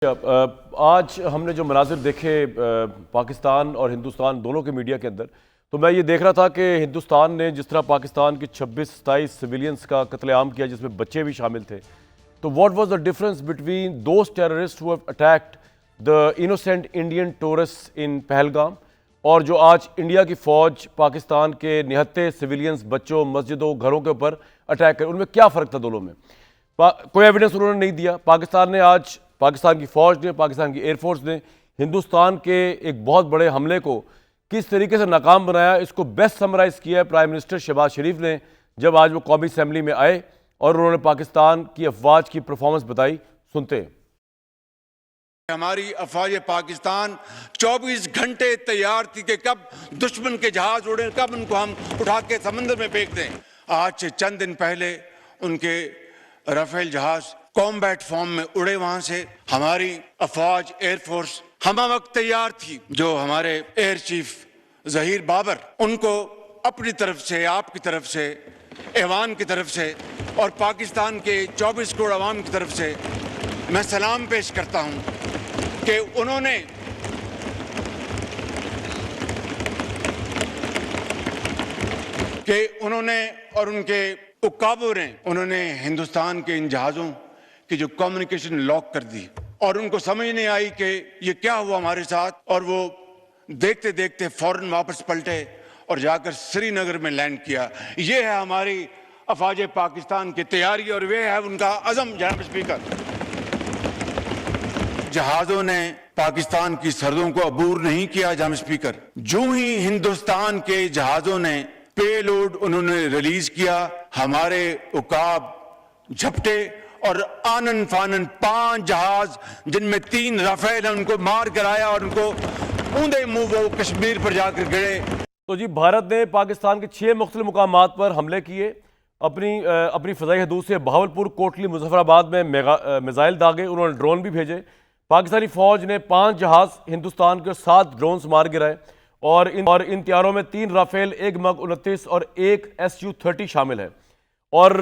आज हमने जो मनाजिर देखे पाकिस्तान और हिंदुस्तान दोनों के मीडिया के अंदर, तो मैं ये देख रहा था कि हिंदुस्तान ने जिस तरह पाकिस्तान के 26-27 सिविलियंस का कत्लेआम किया जिसमें बच्चे भी शामिल थे, तो what was the difference between those terrorist who have attacked the innocent Indian tourist in Pahalgam और जो आज इंडिया की फ़ौज पाकिस्तान के निहत्थे सिविलियंस बच्चों, मस्जिदों, घरों के ऊपर अटैक करे, उनमें क्या फ़र्क था दोनों में? कोई एविडेंस उन्होंने नहीं दिया। पाकिस्तान ने आज, पाकिस्तान की फ़ौज ने, पाकिस्तान की एयरफोर्स ने हिंदुस्तान के एक बहुत बड़े हमले को किस तरीके से नाकाम बनाया, इसको बेस्ट समराइज़ किया है प्राइम मिनिस्टर शहबाज शरीफ ने जब आज वो कौमी असम्बली में आए और उन्होंने पाकिस्तान की अफवाज की परफॉर्मेंस बताई। सुनते हैं। हमारी अफवाज पाकिस्तान 24 घंटे तैयार थी कि कब दुश्मन के जहाज उड़े, कब उनको हम उठा के समंदर में फेंक दें। आज से चंद दिन पहले उनके राफेल जहाज कॉम्बैट फॉर्म में उड़े वहां से। हमारी अफवाज एयरफोर्स हम वक्त तैयार थी। जो हमारे एयर चीफ जहीर बाबर, उनको अपनी तरफ से, आपकी तरफ से, ऐवान की तरफ से और पाकिस्तान के 24 करोड़ अवाम की तरफ से मैं सलाम पेश करता हूं कि उन्होंने और उनके उकाबों ने उन्होंने हिंदुस्तान के इन जहाज़ों की जो कम्युनिकेशन लॉक कर दी और उनको समझ नहीं आई कि ये क्या हुआ हमारे साथ, और वो देखते देखते फौरन वापस पलटे और जाकर श्रीनगर में लैंड किया। ये है हमारी अफवाज पाकिस्तान की तैयारी और वे है उनका अज़म। जनाब स्पीकर, जहाजों ने पाकिस्तान की सरहदों को अबूर नहीं किया। जनाब स्पीकर, जो ही हिंदुस्तान के जहाजों ने पेलोड उन्होंने रिलीज किया, हमारे उकाब झपटे और आनन फानन 5 जहाज जिनमें 3 राफेल हैं उनको मार कराया और उनको ऊंधे मुंह वो कश्मीर पर जाकर गिरे। तो जी, भारत ने पाकिस्तान के 6 मुख्तलिफ मुकामात पर हमले किए। अपनी फ़ज़ाई हदूद से बहावलपुर, कोटली, मुजफ्फराबाद में मिसाइल दागे। उन्होंने ड्रोन भी भेजे। पाकिस्तानी फ़ौज ने 5 जहाज़ हिंदुस्तान के 7 ड्रोन्स मार गिराए और इन तैयारों में 3 राफेल, 1 MiG-29 और 1 Su-30 शामिल है। और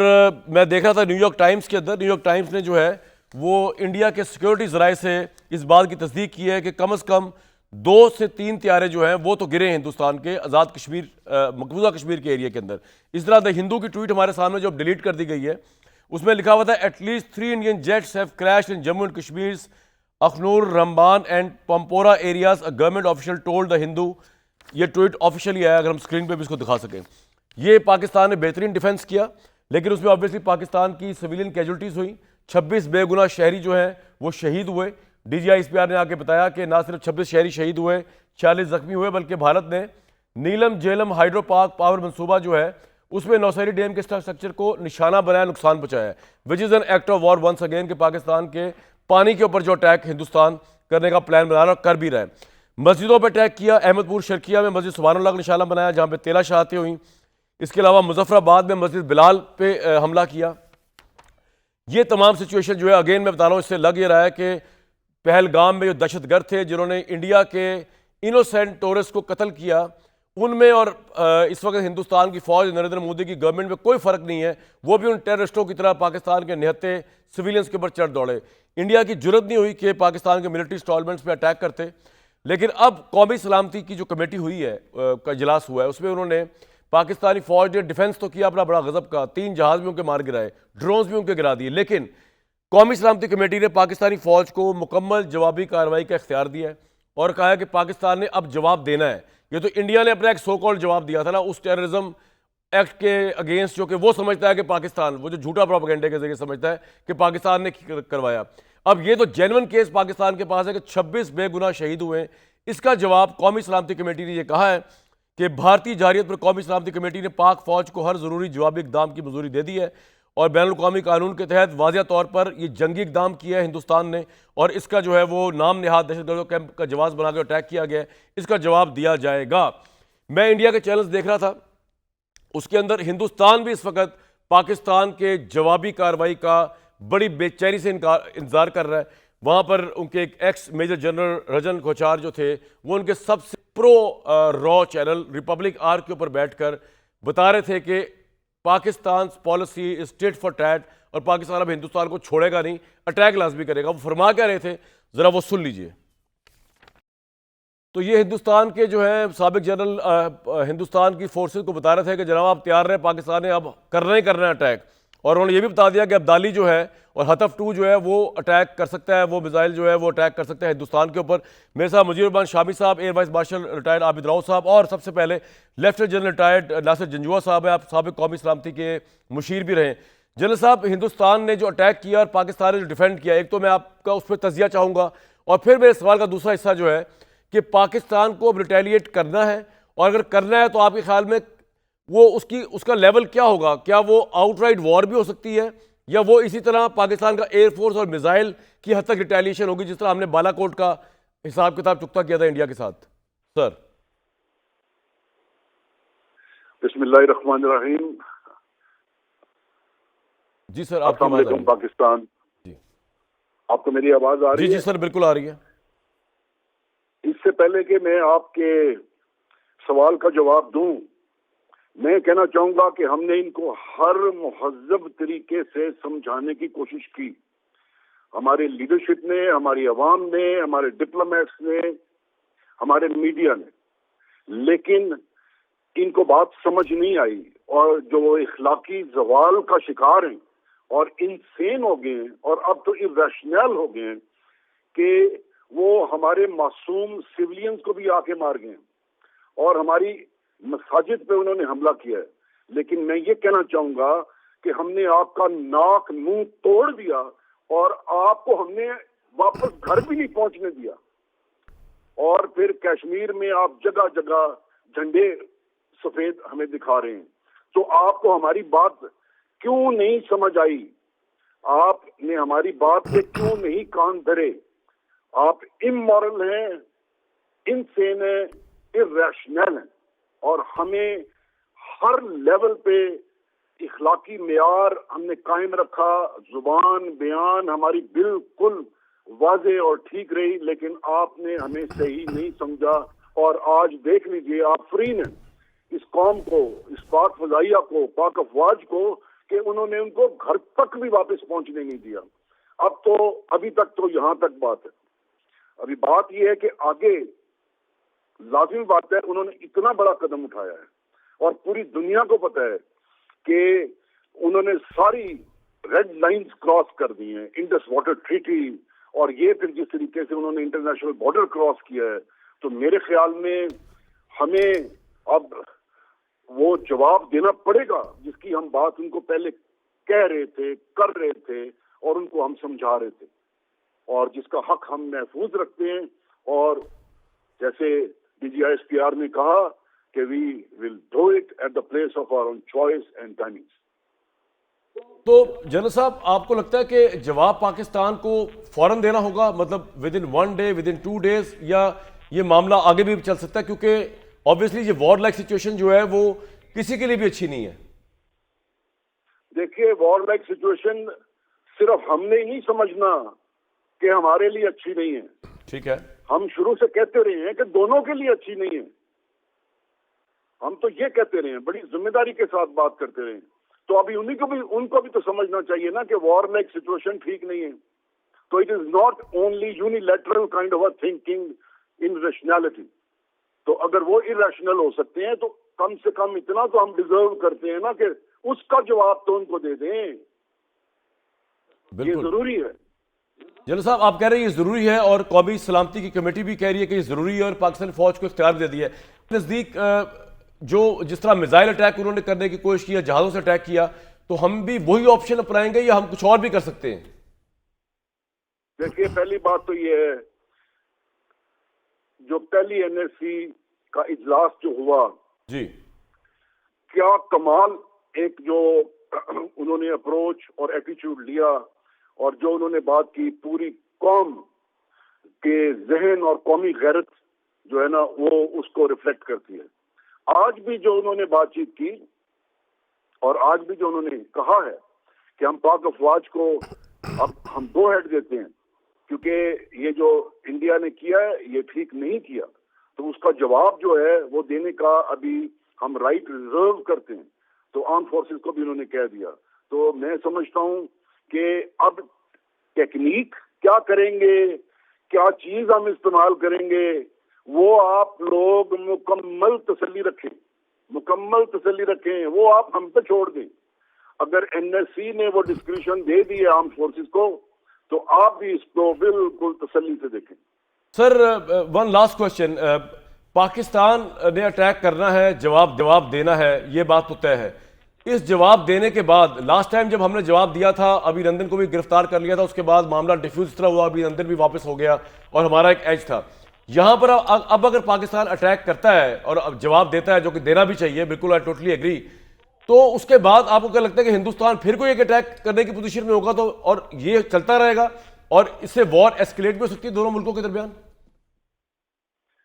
मैं देख रहा था न्यूयॉर्क टाइम्स के अंदर, न्यूयॉर्क टाइम्स ने जो है वो इंडिया के सिक्योरिटी ज़राए से इस बात की तस्दीक की है कि कम से कम 2 से 3 तैयारे जो हैं वो तो गिरे हैं हिंदुस्तान के आज़ाद कश्मीर, मकबूजा कश्मीर के एरिया के अंदर। इस तरह द हिंदू की ट्वीट हमारे सामने जो डिलीट कर दी गई है, उसमें लिखा हुआ था at least 3 Indian jets have crashed in Jammu and Kashmir, Akhnoor, Ramban and Pampora areas, a government official told the Hindu. ये ट्वीट ऑफिशियली आया, अगर हम स्क्रीन पे भी इसको दिखा सकें। ये पाकिस्तान ने बेहतरीन डिफेंस किया, लेकिन उसमें ऑब्वियसली पाकिस्तान की सिविलियन कैजुअल्टीज़ हुई। 26 बेगुनाह शहरी जो हैं वो शहीद हुए। DGI-SPR ने आके बताया कि ना सिर्फ 26 शहरी शहीद हुए, 40 जख्मी हुए, बल्कि भारत ने नीलम झेलम हाइड्रो पार्क पावर मंसूबा जो है उसमें नौशहरी डैम के स्ट्रक्चर को निशाना बनाया, नुकसान पहुंचाया, which is an act of war once again, के पाकिस्तान के पानी के ऊपर जो अटैक हिंदुस्तान करने का प्लान बना रहा कर भी रहा है। मस्जिदों पर अटैक किया। अहमदपुर शर्किया में मस्जिद सुभानुल्लाह का निशाना बनाया जहाँ पे 13 शहादतें हुई। इसके अलावा मुजफ्फराबाद में मस्जिद बिलाल पे हमला किया। ये तमाम सिचुएशन जो है, अगेन मैं बता रहा हूँ, इससे लग ये रहा है कि पहलगाम में जो दहशतगर्द थे जिन्होंने इंडिया के इनोसेंट टूरिस्ट को कत्ल किया, उनमें और इस वक्त हिंदुस्तान की फ़ौज, नरेंद्र मोदी की गवर्नमेंट में कोई फ़र्क नहीं है। वो भी उन टेररिस्टों की तरह पाकिस्तान के निहत्थे सिविलियंस के ऊपर चढ़ दौड़े। इंडिया की जुर्रत नहीं हुई कि पाकिस्तान के मिलिट्री इंस्टॉलमेंट्स पे अटैक करते। लेकिन अब कौमी सलामती की जो कमेटी हुई है, का इजलास हुआ है, उसमें उन्होंने पाकिस्तानी फ़ौज ने डिफेंस तो किया अपना बड़ा गजब का, 3 जहाज़ भी उनके मार गिराए, ड्रोन्स भी उनके गिरा दिए, लेकिन कौमी सलामती कमेटी ने पाकिस्तानी फ़ौज को मुकम्मल जवाबी कार्रवाई का इख्तियार दिया है और कहा है कि पाकिस्तान ने अब जवाब देना है। ये तो इंडिया ने अपना एक सो कॉल्ड जवाब दिया था ना उस टेररिज्म एक्ट के अगेंस्ट, जो कि वो समझता है कि पाकिस्तान, वो जो झूठा प्रोपेगेंडा के जरिए समझता है कि पाकिस्तान ने करवाया। अब ये तो जेन्युइन केस पाकिस्तान के पास है कि 26 बेगुनाह शहीद हुए। इसका जवाब कौमी सलामती कमेटी ने यह कहा है कि भारतीय जारियत पर कौमी सलामती कमेटी ने पाक फ़ौज को हर ज़रूरी जवाबी इक़दाम की मंजूरी दे दी है और बैनुल-अक़वामी कानून के तहत वाज़िया तौर पर यह जंगी इक़दाम किया है हिंदुस्तान ने, और इसका जो है वो नाम निहाद दहशतगर्दों कैंप का जवाब बनाकर अटैक किया गया है, इसका जवाब दिया जाएगा। मैं इंडिया के चैनल्स देख रहा था, उसके अंदर हिंदुस्तान भी इस वक्त पाकिस्तान के जवाबी कार्रवाई का बड़ी बेचैनी से इंतज़ार कर रहा है। वहाँ पर उनके एक ex major general Rajan Kochar जो थे, वो उनके सबसे प्रो रॉ चैनल रिपब्लिक आर के ऊपर बैठकर बता रहे थे कि Pakistan policy is tit for tat और पाकिस्तान अब हिंदुस्तान को छोड़ेगा नहीं, अटैक लाजमी करेगा। वो फरमा क्या रहे थे, ज़रा वो सुन लीजिए। तो ये हिंदुस्तान के जो है साबिक जनरल हिंदुस्तान की फोर्सेस को बता रहे थे कि जनाब आप तैयार रहे, पाकिस्तान ने अब करना है अटैक। और उन्होंने ये भी बता दिया कि अब्दाली जो है और हतफ 2 जो है वो अटैक कर सकता है, वो मिसाइल जो है वो अटैक कर सकता है हिंदुस्तान के ऊपर। मेरे साथ Mujibur Rahman Shami sahab, air vice marshal retired Abid Rao sahab, और सबसे पहले lieutenant general retired Nasir Janjua sahab है, आप साबिक कौमी सलामती के मुशीर भी रहे। जनरल साहब, हिंदुस्तान ने जो अटैक किया और पाकिस्तान ने जो डिफेंड किया, एक तो मैं आपका उस पर तजिया चाहूँगा, और फिर मेरे सवाल का दूसरा हिस्सा जो है कि पाकिस्तान को अब रिटेलिएट करना है, और अगर करना है तो आपके ख्याल में वो उसका लेवल क्या होगा? क्या वो आउटराइट वॉर भी हो सकती है, या वो इसी तरह पाकिस्तान का एयरफोर्स और मिसाइल की हद तक रिटेलिएशन होगी, जिस तरह हमने बालाकोट का हिसाब किताब चुकता किया था इंडिया के साथ? सर। बिस्मिल्लाहिर्रहमानिर्रहीम। जी सर, आपकी आवाज आ रही है। पाकिस्तान जी, आपको मेरी आवाज आ रही जी है? जी सर, बिल्कुल आ रही है। इससे पहले कि मैं आपके सवाल का जवाब दूं, मैं कहना चाहूंगा कि हमने इनको हर मुहज्जब तरीके से समझाने की कोशिश की। हमारे लीडरशिप ने, हमारी अवाम ने, हमारे डिप्लोमेट्स ने, हमारे मीडिया ने, लेकिन इनको बात समझ नहीं आई, और जो इखलाकी जवाल का शिकार हैं और इनसेन हो गए हैं, और अब तो इरेशनल हो गए हैं कि वो हमारे मासूम सिविलियंस को भी आके मार गए, और हमारी मसाजिद पे उन्होंने हमला किया है। लेकिन मैं ये कहना चाहूंगा कि हमने आपका नाक मुंह तोड़ दिया, और आपको हमने वापस घर भी नहीं पहुंचने दिया, और फिर कश्मीर में आप जगह जगह झंडे सफेद हमें दिखा रहे हैं। तो आपको हमारी बात क्यों नहीं समझ आई? आपने हमारी बात पे क्यों नहीं कान धरे? आप इमोरल हैं, इनसेन हैं, इरेशनल हैं, और हमें हर लेवल पे इखलाकी मेयार हमने कायम रखा। जुबान बयान हमारी बिल्कुल वाज़े और ठीक रही, लेकिन आपने हमें सही नहीं समझा। और आज देख लीजिए, आप फ्री हैं इस कौम को, इस पाक फजाइया को, पाक अफवाज को, कि उन्होंने उनको घर तक भी वापस पहुंचने नहीं दिया। अब तो अभी तक तो यहां तक बात है। अभी बात यह है कि आगे लाजिमी बात है, उन्होंने इतना बड़ा कदम उठाया है, और पूरी दुनिया को पता है कि उन्होंने सारी रेड लाइंस क्रॉस कर दी हैं, इंडस वाटर ट्रीटी, और ये फिर जिस तरीके से उन्होंने इंटरनेशनल बॉर्डर क्रॉस किया है, तो मेरे ख्याल में हमें अब वो जवाब देना पड़ेगा जिसकी हम बात उनको पहले कह रहे थे, कर रहे थे, और उनको हम समझा रहे थे, और जिसका हक हम महफूज रखते हैं। और जैसे DGISPR ने कहा कि we will do it at the place of our own choice and timings. तो जनरल साहब, आपको लगता है कि जवाब पाकिस्तान को फौरन देना होगा, मतलब with in 1 day, with in 2 days, या ये मामला आगे भी चल सकता है? क्योंकि ऑब्वियसली ये वॉर लाइक सिचुएशन जो है वो किसी के लिए भी अच्छी नहीं है। देखिए, वॉर लाइक सिचुएशन सिर्फ हमने ही समझना कि हमारे लिए अच्छी नहीं है। ठीक है, हम शुरू से कहते रहे हैं कि दोनों के लिए अच्छी नहीं है। हम तो ये कहते रहे हैं, बड़ी जिम्मेदारी के साथ बात करते रहे हैं। तो अभी उनको भी तो समझना चाहिए ना कि वॉर लाइक सिचुएशन ठीक नहीं है। तो it is not only unilateral kind of a thinking in rationality. तो अगर वो इरेशनल हो सकते हैं, तो कम से कम इतना तो हम डिजर्व करते हैं ना कि उसका जवाब तो उनको दे दें। ये जरूरी है। जनरल साहब, आप कह रहे हैं ये जरूरी है, और कौमी सलामती की कमेटी भी कह रही है कि ये जरूरी है, और पाकिस्तान फौज को इख्तियार दे दिया है। नजदीक जो जिस तरह मिसाइल अटैक उन्होंने करने की कोशिश की, जहाजों से अटैक किया, तो हम भी वही ऑप्शन अपनाएंगे या हम कुछ और भी कर सकते हैं? देखिए, पहली बात तो ये है, जो पहली NSC का इजलास जो हुआ जी, क्या कमाल एक जो उन्होंने अप्रोच और एटीट्यूड लिया, और जो उन्होंने बात की, पूरी कौम के जहन और कौमी गैरत जो है ना, वो उसको रिफ्लेक्ट करती है। आज भी जो उन्होंने बातचीत की, और आज भी जो उन्होंने कहा है कि हम पाक अफवाज को अब हम दो हेड देते हैं, क्योंकि ये जो इंडिया ने किया है ये ठीक नहीं किया, तो उसका जवाब जो है वो देने का अभी हम राइट रिजर्व करते हैं। तो आर्म फोर्सेस को भी उन्होंने कह दिया। तो मैं समझता हूं कि अब टेक्निक क्या करेंगे, क्या चीज हम इस्तेमाल करेंगे, वो आप लोग मुकम्मल तसल्ली रखें, मुकम्मल तसल्ली रखें, वो आप हम पे छोड़ दें। अगर एनएससी ने वो डिस्क्रिप्शन दे दी है आर्म फोर्सेस को, तो आप भी इसको बिल्कुल तसल्ली से देखें। Sir, one last question. Pakistan ने अटैक करना है, जवाब देना है, ये बात तो तय है। इस जवाब देने के बाद, लास्ट टाइम जब हमने जवाब दिया था, अभिनंदन को भी गिरफ्तार कर लिया था, उसके बाद मामला डिफ्यूज तरह हुआ, अभिनंदन भी वापस हो गया और हमारा एक एज था। यहां पर अब अगर पाकिस्तान अटैक करता है और अब जवाब देता है, जो कि देना भी चाहिए, बिल्कुल आई टोटली एग्री, तो उसके बाद आपको क्या लगता है कि हिंदुस्तान फिर कोई एक अटैक करने की पोजीशन में होगा, तो और ये चलता रहेगा और इससे वॉर एस्केलेट भी हो सकती है दोनों मुल्कों के दरमियान?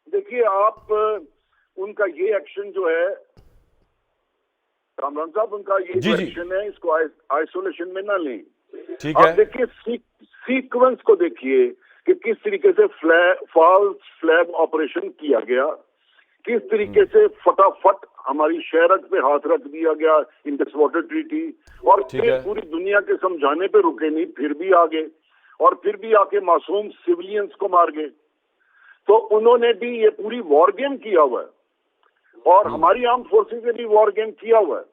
देखिए, आप उनका ये एक्शन जो है, कामरान साहब, उनका ये जो एक्शन है, इसको आइसोलेशन में ना लें। ठीक है। आप देखिए सीक्वेंस को देखिए कि किस तरीके से फॉल्स फ्लैग ऑपरेशन किया गया, किस तरीके से फटाफट हमारी शहरत पे हाथ रख दिया गया इंडस वाटर ट्रीटी, और फिर पूरी दुनिया के समझाने पे रुके नहीं, फिर भी आ गए और फिर भी आके मासूम सिविलियंस को मार गए। तो उन्होंने भी ये पूरी वॉर गेम किया हुआ है और हमारी आर्म फोर्सेस ने भी वॉर गेम किया हुआ है,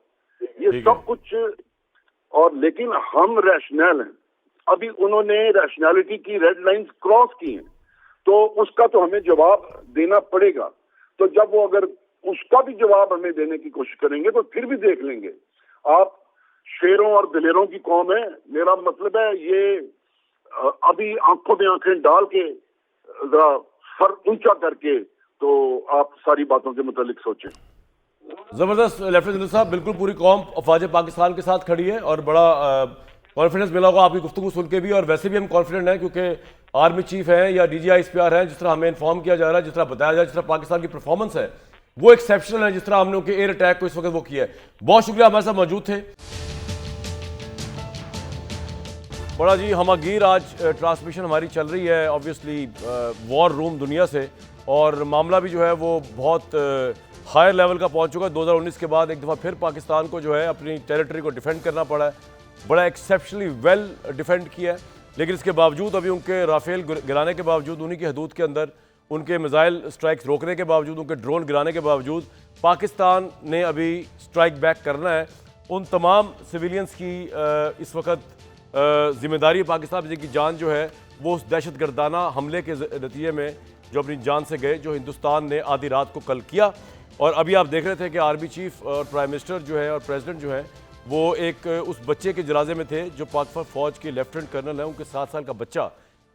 ये सब कुछ। और लेकिन हम रैशनल हैं, अभी उन्होंने रैशनैलिटी की रेड लाइंस क्रॉस की हैं, तो उसका तो हमें जवाब देना पड़ेगा। तो जब वो अगर उसका भी जवाब हमें देने की कोशिश करेंगे तो फिर भी देख लेंगे। आप शेरों और दिलेरों की कौम है, मेरा मतलब है ये अभी आंखों में आंखें डाल के जरा सर ऊंचा करके तो आप सारी बातों के मुतालिक सोचें। जबरदस्त लेफ्टिनेंट जनरल साहब, बिल्कुल पूरी कौम अफवाज पाकिस्तान के साथ खड़ी है और बड़ा कॉन्फिडेंस मिला होगा आपकी गुफ्तगू सुन के भी, और वैसे भी हम कॉन्फिडेंट हैं क्योंकि आर्मी चीफ हैं या DGISPR हैं, जिस तरह हमें इन्फॉर्म किया जा रहा है, जिस तरह बताया जा रहा है, जिस तरह पाकिस्तान की परफॉर्मेंस है वो एक्सेप्शनल है, जिस तरह हमने उनके एयर अटैक को इस वक्त वो किया है। बहुत शुक्रिया, हमारे साथ मौजूद थे। बड़ा जी हमागीर आज ट्रांसमिशन हमारी चल रही है ऑब्वियसली वॉर रूम दुनिया से, और मामला भी जो है वो बहुत हायर लेवल का पहुंच चुका है। 2019 के बाद एक दफ़ा फिर पाकिस्तान को जो है अपनी टेरिटरी को डिफेंड करना पड़ा है, बड़ा एक्सेप्शनली वेल डिफेंड किया है, लेकिन इसके बावजूद अभी उनके राफेल गिराने के बावजूद, उन्हीं की हदूद के अंदर उनके मिसाइल स्ट्राइक्स रोकने के बावजूद, उनके ड्रोन गिराने के बावजूद पाकिस्तान ने अभी स्ट्राइक बैक करना है। उन तमाम सिविलियंस की इस वक्त जिम्मेदारी पाकिस्तान जिनकी जान जो है वो उस दहशतगर्दाना हमले के नतीजे में जो अपनी जान से गए, जो हिंदुस्तान ने आधी रात को कल किया। और अभी आप देख रहे थे कि आर्मी चीफ और प्राइम मिनिस्टर जो है और प्रेसिडेंट जो है वो एक उस बच्चे के जनाजे में थे जो पाक फौज के लेफ्टिनेंट कर्नल हैं, उनके 7 साल का बच्चा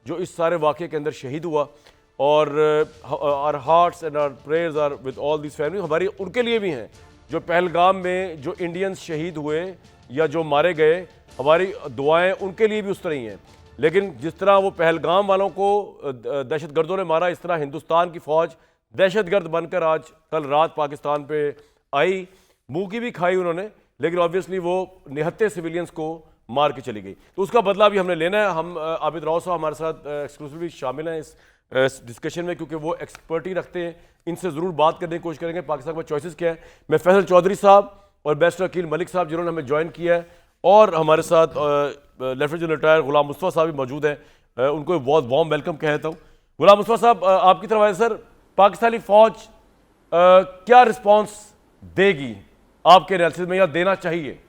जो इस सारे वाक़े के अंदर शहीद हुआ। और our hearts and our prayers are with all this family, हमारी उनके लिए भी हैं जो पहलगाम में जो इंडियंस शहीद हुए या जो मारे गए, हमारी दुआएं उनके लिए भी उस तरह ही हैं। लेकिन जिस तरह वो पहलगाम वालों को दहशतगर्दों ने मारा, इस तरह हिंदुस्तान की फ़ौज दहशतगर्द बनकर आज कल रात पाकिस्तान पे आई, मुंह की भी खाई उन्होंने, लेकिन ऑब्वियसली वो निहत्ते सिविलियंस को मार के चली गई। तो उसका बदला भी हमने लेना है। हम आबिद राव साहब हमारे साथ एक्सक्लूसिवली शामिल हैं इस डिस्कशन में, क्योंकि वो एक्सपर्टी रखते हैं, इनसे ज़रूर बात करने की कोशिश करेंगे पाकिस्तान में चॉइसेस क्या है। मैं फैसल चौधरी साहब और बैरिस्टर अकील मलिक साहब जिन्होंने हमें ज्वाइन किया है, और हमारे साथ लेफ्टिनेंट जनरल रिटायर गुलाम मुस्तफ़ा साहब भी मौजूद हैं, उनको बहुत वार्म वेलकम कहता हूँ। गुलाम मुस्तफ़ा साहब, आपकी तरफ आए सर, पाकिस्तानी फ़ौज क्या रिस्पॉन्स देगी आपके एनालिसिस में या देना चाहिए?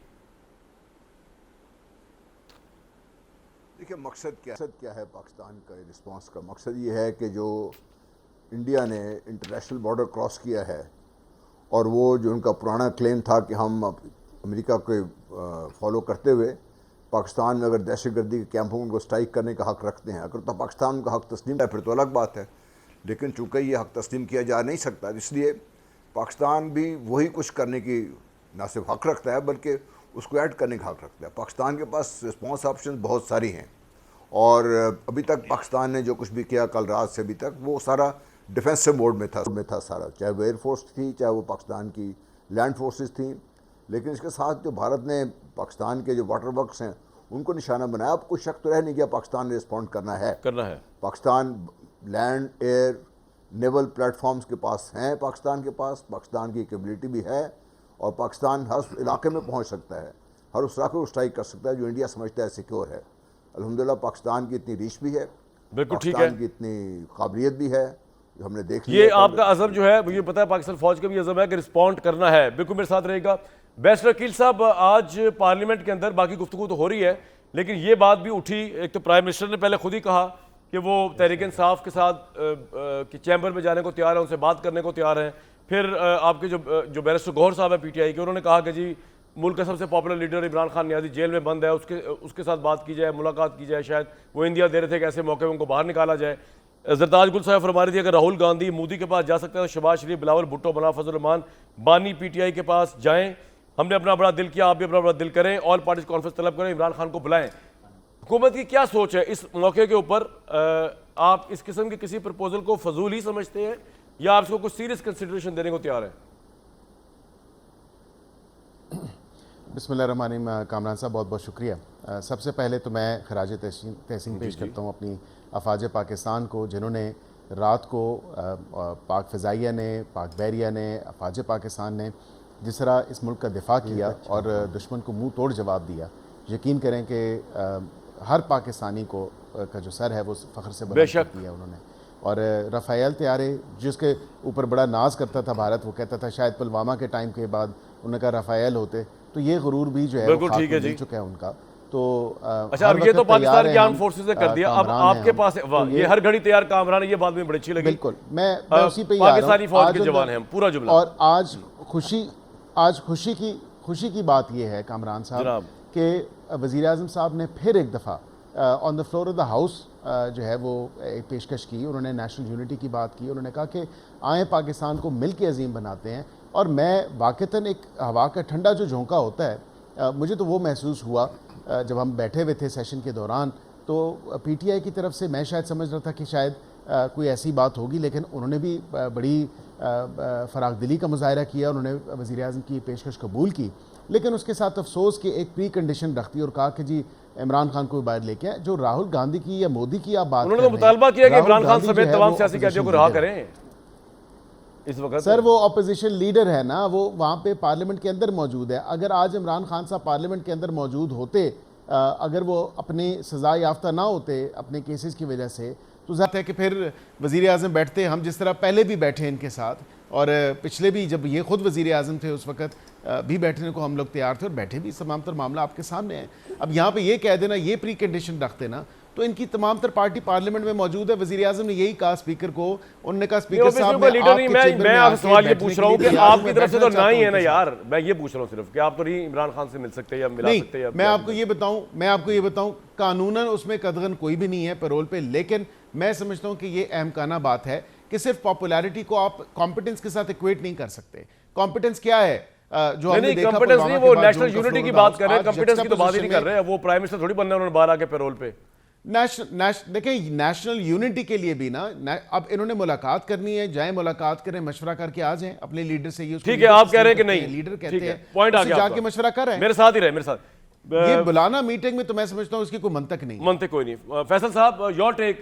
देखिए, मकसद क्या है पाकिस्तान का रिस्पांस का? मकसद ये है कि जो इंडिया ने इंटरनेशनल बॉर्डर क्रॉस किया है और वो जो उनका पुराना क्लेम था कि हम अमेरिका को फॉलो करते हुए पाकिस्तान में अगर दहशतगर्दी के कैंपों को स्ट्राइक करने का हक़ रखते हैं, अगर तो पाकिस्तान का हक़ तस्लीम है फिर तो अलग बात है, लेकिन चूँकि ये हक़ तस्लीम किया जा नहीं सकता, इसलिए पाकिस्तान भी वही कुछ करने की ना सिर्फ हक़ रखता है बल्कि उसको ऐड करने का हक़ रखता है। पाकिस्तान के पास रिस्पॉन्स ऑप्शन बहुत सारी हैं और अभी तक पाकिस्तान ने जो कुछ भी किया कल रात से अभी तक वो सारा डिफेंसिव मोड में था सारा, चाहे वो एयरफोर्स थी, चाहे वो पाकिस्तान की लैंड फोर्सेस थी। लेकिन इसके साथ जो भारत ने पाकिस्तान के जो वाटर वर्क्स हैं उनको निशाना बनाया। अब कोई शक तो रह नहीं गया पाकिस्तान ने रिस्पॉन्ड करना है। Pakistan land air naval platforms के पास हैं, पाकिस्तान के पास पाकिस्तान की कैपेबिलिटी भी है और पाकिस्तान हर इलाके में पहुंच सकता है, हर उस इलाके को स्ट्राइक कर सकता है जो इंडिया समझता है सिक्योर है। अल्हम्दुलिल्लाह पाकिस्तान की इतनी रीच भी है बिल्कुल ठीक है। पाकिस्तान की इतनी काबिलियत भी है, हमने देख ये लिया। आपका अज़म जो है मुझे पता है, पाकिस्तान फौज का भी अज़म है कि रिस्पॉन्ड करना है। बिल्कुल मेरे साथ रहेगा बैरिस्टर अकील साहब। आज पार्लियामेंट के अंदर बाकी गुफ्तगू तो हो रही है, लेकिन ये बात भी उठी, एक तो प्राइम मिनिस्टर ने पहले खुद ही कहा कि वो तहरीक इंसाफ के साथ कि चैम्बर में जाने को तैयार है, उनसे बात करने को तैयार हैं। फिर आपके जो बैरिस्टर गौहर साहब है PTI के, उन्होंने कहा कि जी मुल्क का सबसे popular leader Imran Khan Niazi jail में बंद है, उसके साथ बात की जाए, मुलाकात की जाए। शायद वो इंदिया दे रहे थे कि ऐसे मौके में उनको बाहर निकाला जाए। जरताज गुल साहब फरमा रही थी अगर राहुल गांधी मोदी के पास जा सकते हैं तो शहबाज शरीफ, बिलावल भुट्टो, मौलाना फजल रहमान बानी PTI के पास जाएं। हमने अपना बड़ा दिल किया, आप भी अपना बड़ा दिल करें, ऑल पार्टीज कॉन्फ्रेंस तलब करें, इमरान खान को बुलाएं। हुकूमत की क्या सोच है इस मौके के ऊपर? आप इस किस्म के किसी प्रपोजल को फजूल ही समझते हैं या आप इसको कुछ सीरियस कंसिडरेशन देने को तैयार हैं? बिस्मिल्लाहिर्रहमानिर्रहीम। कामरान साहब बहुत बहुत शुक्रिया। सबसे पहले तो मैं खराज तहसीन पेश करता हूँ अपनी अफवाज पाकिस्तान को, जिन्होंने रात को पाक फ़िज़ाइया ने, पाक बहरिया ने, अफवाज पाकिस्तान ने जिस तरह इस मुल्क का दिफा किया और दुश्मन को मुंह तोड़ जवाब दिया। यकीन करें कि हर पाकिस्तानी को का जो सर है वो फ़ख्र से बुलंद किया उन्होंने। और रफ़ाएल तैयारे जिसके ऊपर बड़ा नाज करता था भारत, वो कहता था शायद पुलवामा के टाइम के बाद उन्होंने कहा रफ़ाएल होते, तो ये गुरूर भी जो है बिल्कुल ठीक है जी, चुका है उनका। तो अच्छा, अब ये तो पाकिस्तान की आर्म फोर्सेस ने कर दिया, अब आपके पास ये हर घड़ी तैयार कामरान है, ये बात में बड़ी अच्छी लगी। बिल्कुल, मैं उसी पे पाकिस्तानी फौज के जवान हैं, पूरा जुमला। और आज खुशी की बात ये है कामरान साहब कि वज़ीर आज़म साहब ने फिर एक दफ़ा on the floor of the house जो है वो एक पेशकश की। उन्होंने नेशनल यूनिटी की बात की, उन्होंने कहा कि आए पाकिस्तान को मिल के अजीम बनाते हैं। और मैं वाक़तन एक हवा का ठंडा जो झोंका होता है, मुझे तो वो महसूस हुआ जब हम बैठे हुए थे सेशन के दौरान। तो PTI की तरफ से मैं शायद समझ रहा था कि शायद कोई ऐसी बात होगी, लेकिन उन्होंने भी बड़ी फ़राग़दिली का मुज़ाहरा किया, उन्होंने वज़ीर आज़म की पेशकश कबूल की। लेकिन उसके साथ अफसोस कि एक प्री कंडीशन रख दी और कहा कि जी इमरान खान को बाहर लेके आए। जो राहुल गांधी की या मोदी की आप बात, उन्होंने तो मुतालबा किया कि इमरान खान समेत तमाम सियासी कैदियों को रिहा करें इस वक्त। सर वो अपोजिशन लीडर है ना, वो वहाँ पे पार्लियामेंट के अंदर मौजूद है। अगर आज इमरान खान साहब पार्लियामेंट के अंदर मौजूद होते, अगर वो अपनी सज़ा याफ्ता ना होते अपने केसेस की वजह से, तो ज़ाहिर है कि फिर वज़ीर आज़म बैठते, हम जिस तरह पहले भी बैठे इनके साथ, और पिछले भी जब ये खुद वज़ीर आज़म थे उस वक्त भी बैठने को हम लोग तैयार थे और बैठे भी। तमाम तर मामला आपके सामने है। अब यहाँ पे ये कह देना, ये प्री कंडीशन रख देना, तो इनकी तमाम तर पार्टी पार्लियामेंट में मौजूद है। वज़ीर आज़म ने यही कहा स्पीकर को, उन्होंने कहा स्पीकर साहब मैं आपसे सवाल ये पूछ रहा हूँ कि आपकी तरफ से तो ना ही है ना यार, मैं ये पूछ रहा हूँ सिर्फ कि आप तो नहीं इमरान खान से मिल सकते या मिला सकते हैं। मैं आपको ये बताऊं कानूनन उसमें कदगन कोई भी नहीं है पैरोल पे, लेकिन मैं समझता हूँ कि ये अहमकाना बात है कि सिर्फ पॉपुलैरिटी को आप कॉम्पिटेंस के साथ इक्वेट नहीं कर सकते। कॉम्पिटेंस क्या है? जो हमने देखा कॉम्पिटेंस नहीं, वो नेशनल यूनिटी की बात कर रहे हैं, कॉम्पिटेंस की तो बात ही नहीं कर रहे हैं। वो प्राइम मिनिस्टर थोड़ी बनना है उन्होंने बाहर आके पैरोल पे। देखिए नेशनल यूनिटी के लिए भी ना, अब इन्होंने मुलाकात करनी है, जाए मुलाकात करें, मशवरा करके आ जाए अपने लीडर से। ये ठीक है, आप कह रहे हैं कि नहीं, लीडर कहते हैं पॉइंट आ गया, जाके मशवरा कर रहे हैं, मेरे साथ ही रहे, मेरे साथ ये बुलाना मीटिंग में, तो मैं समझता हूँ इसकी कोई मंतक नहीं, मंतक कोई नहीं। फैसल साहब, योर टेक,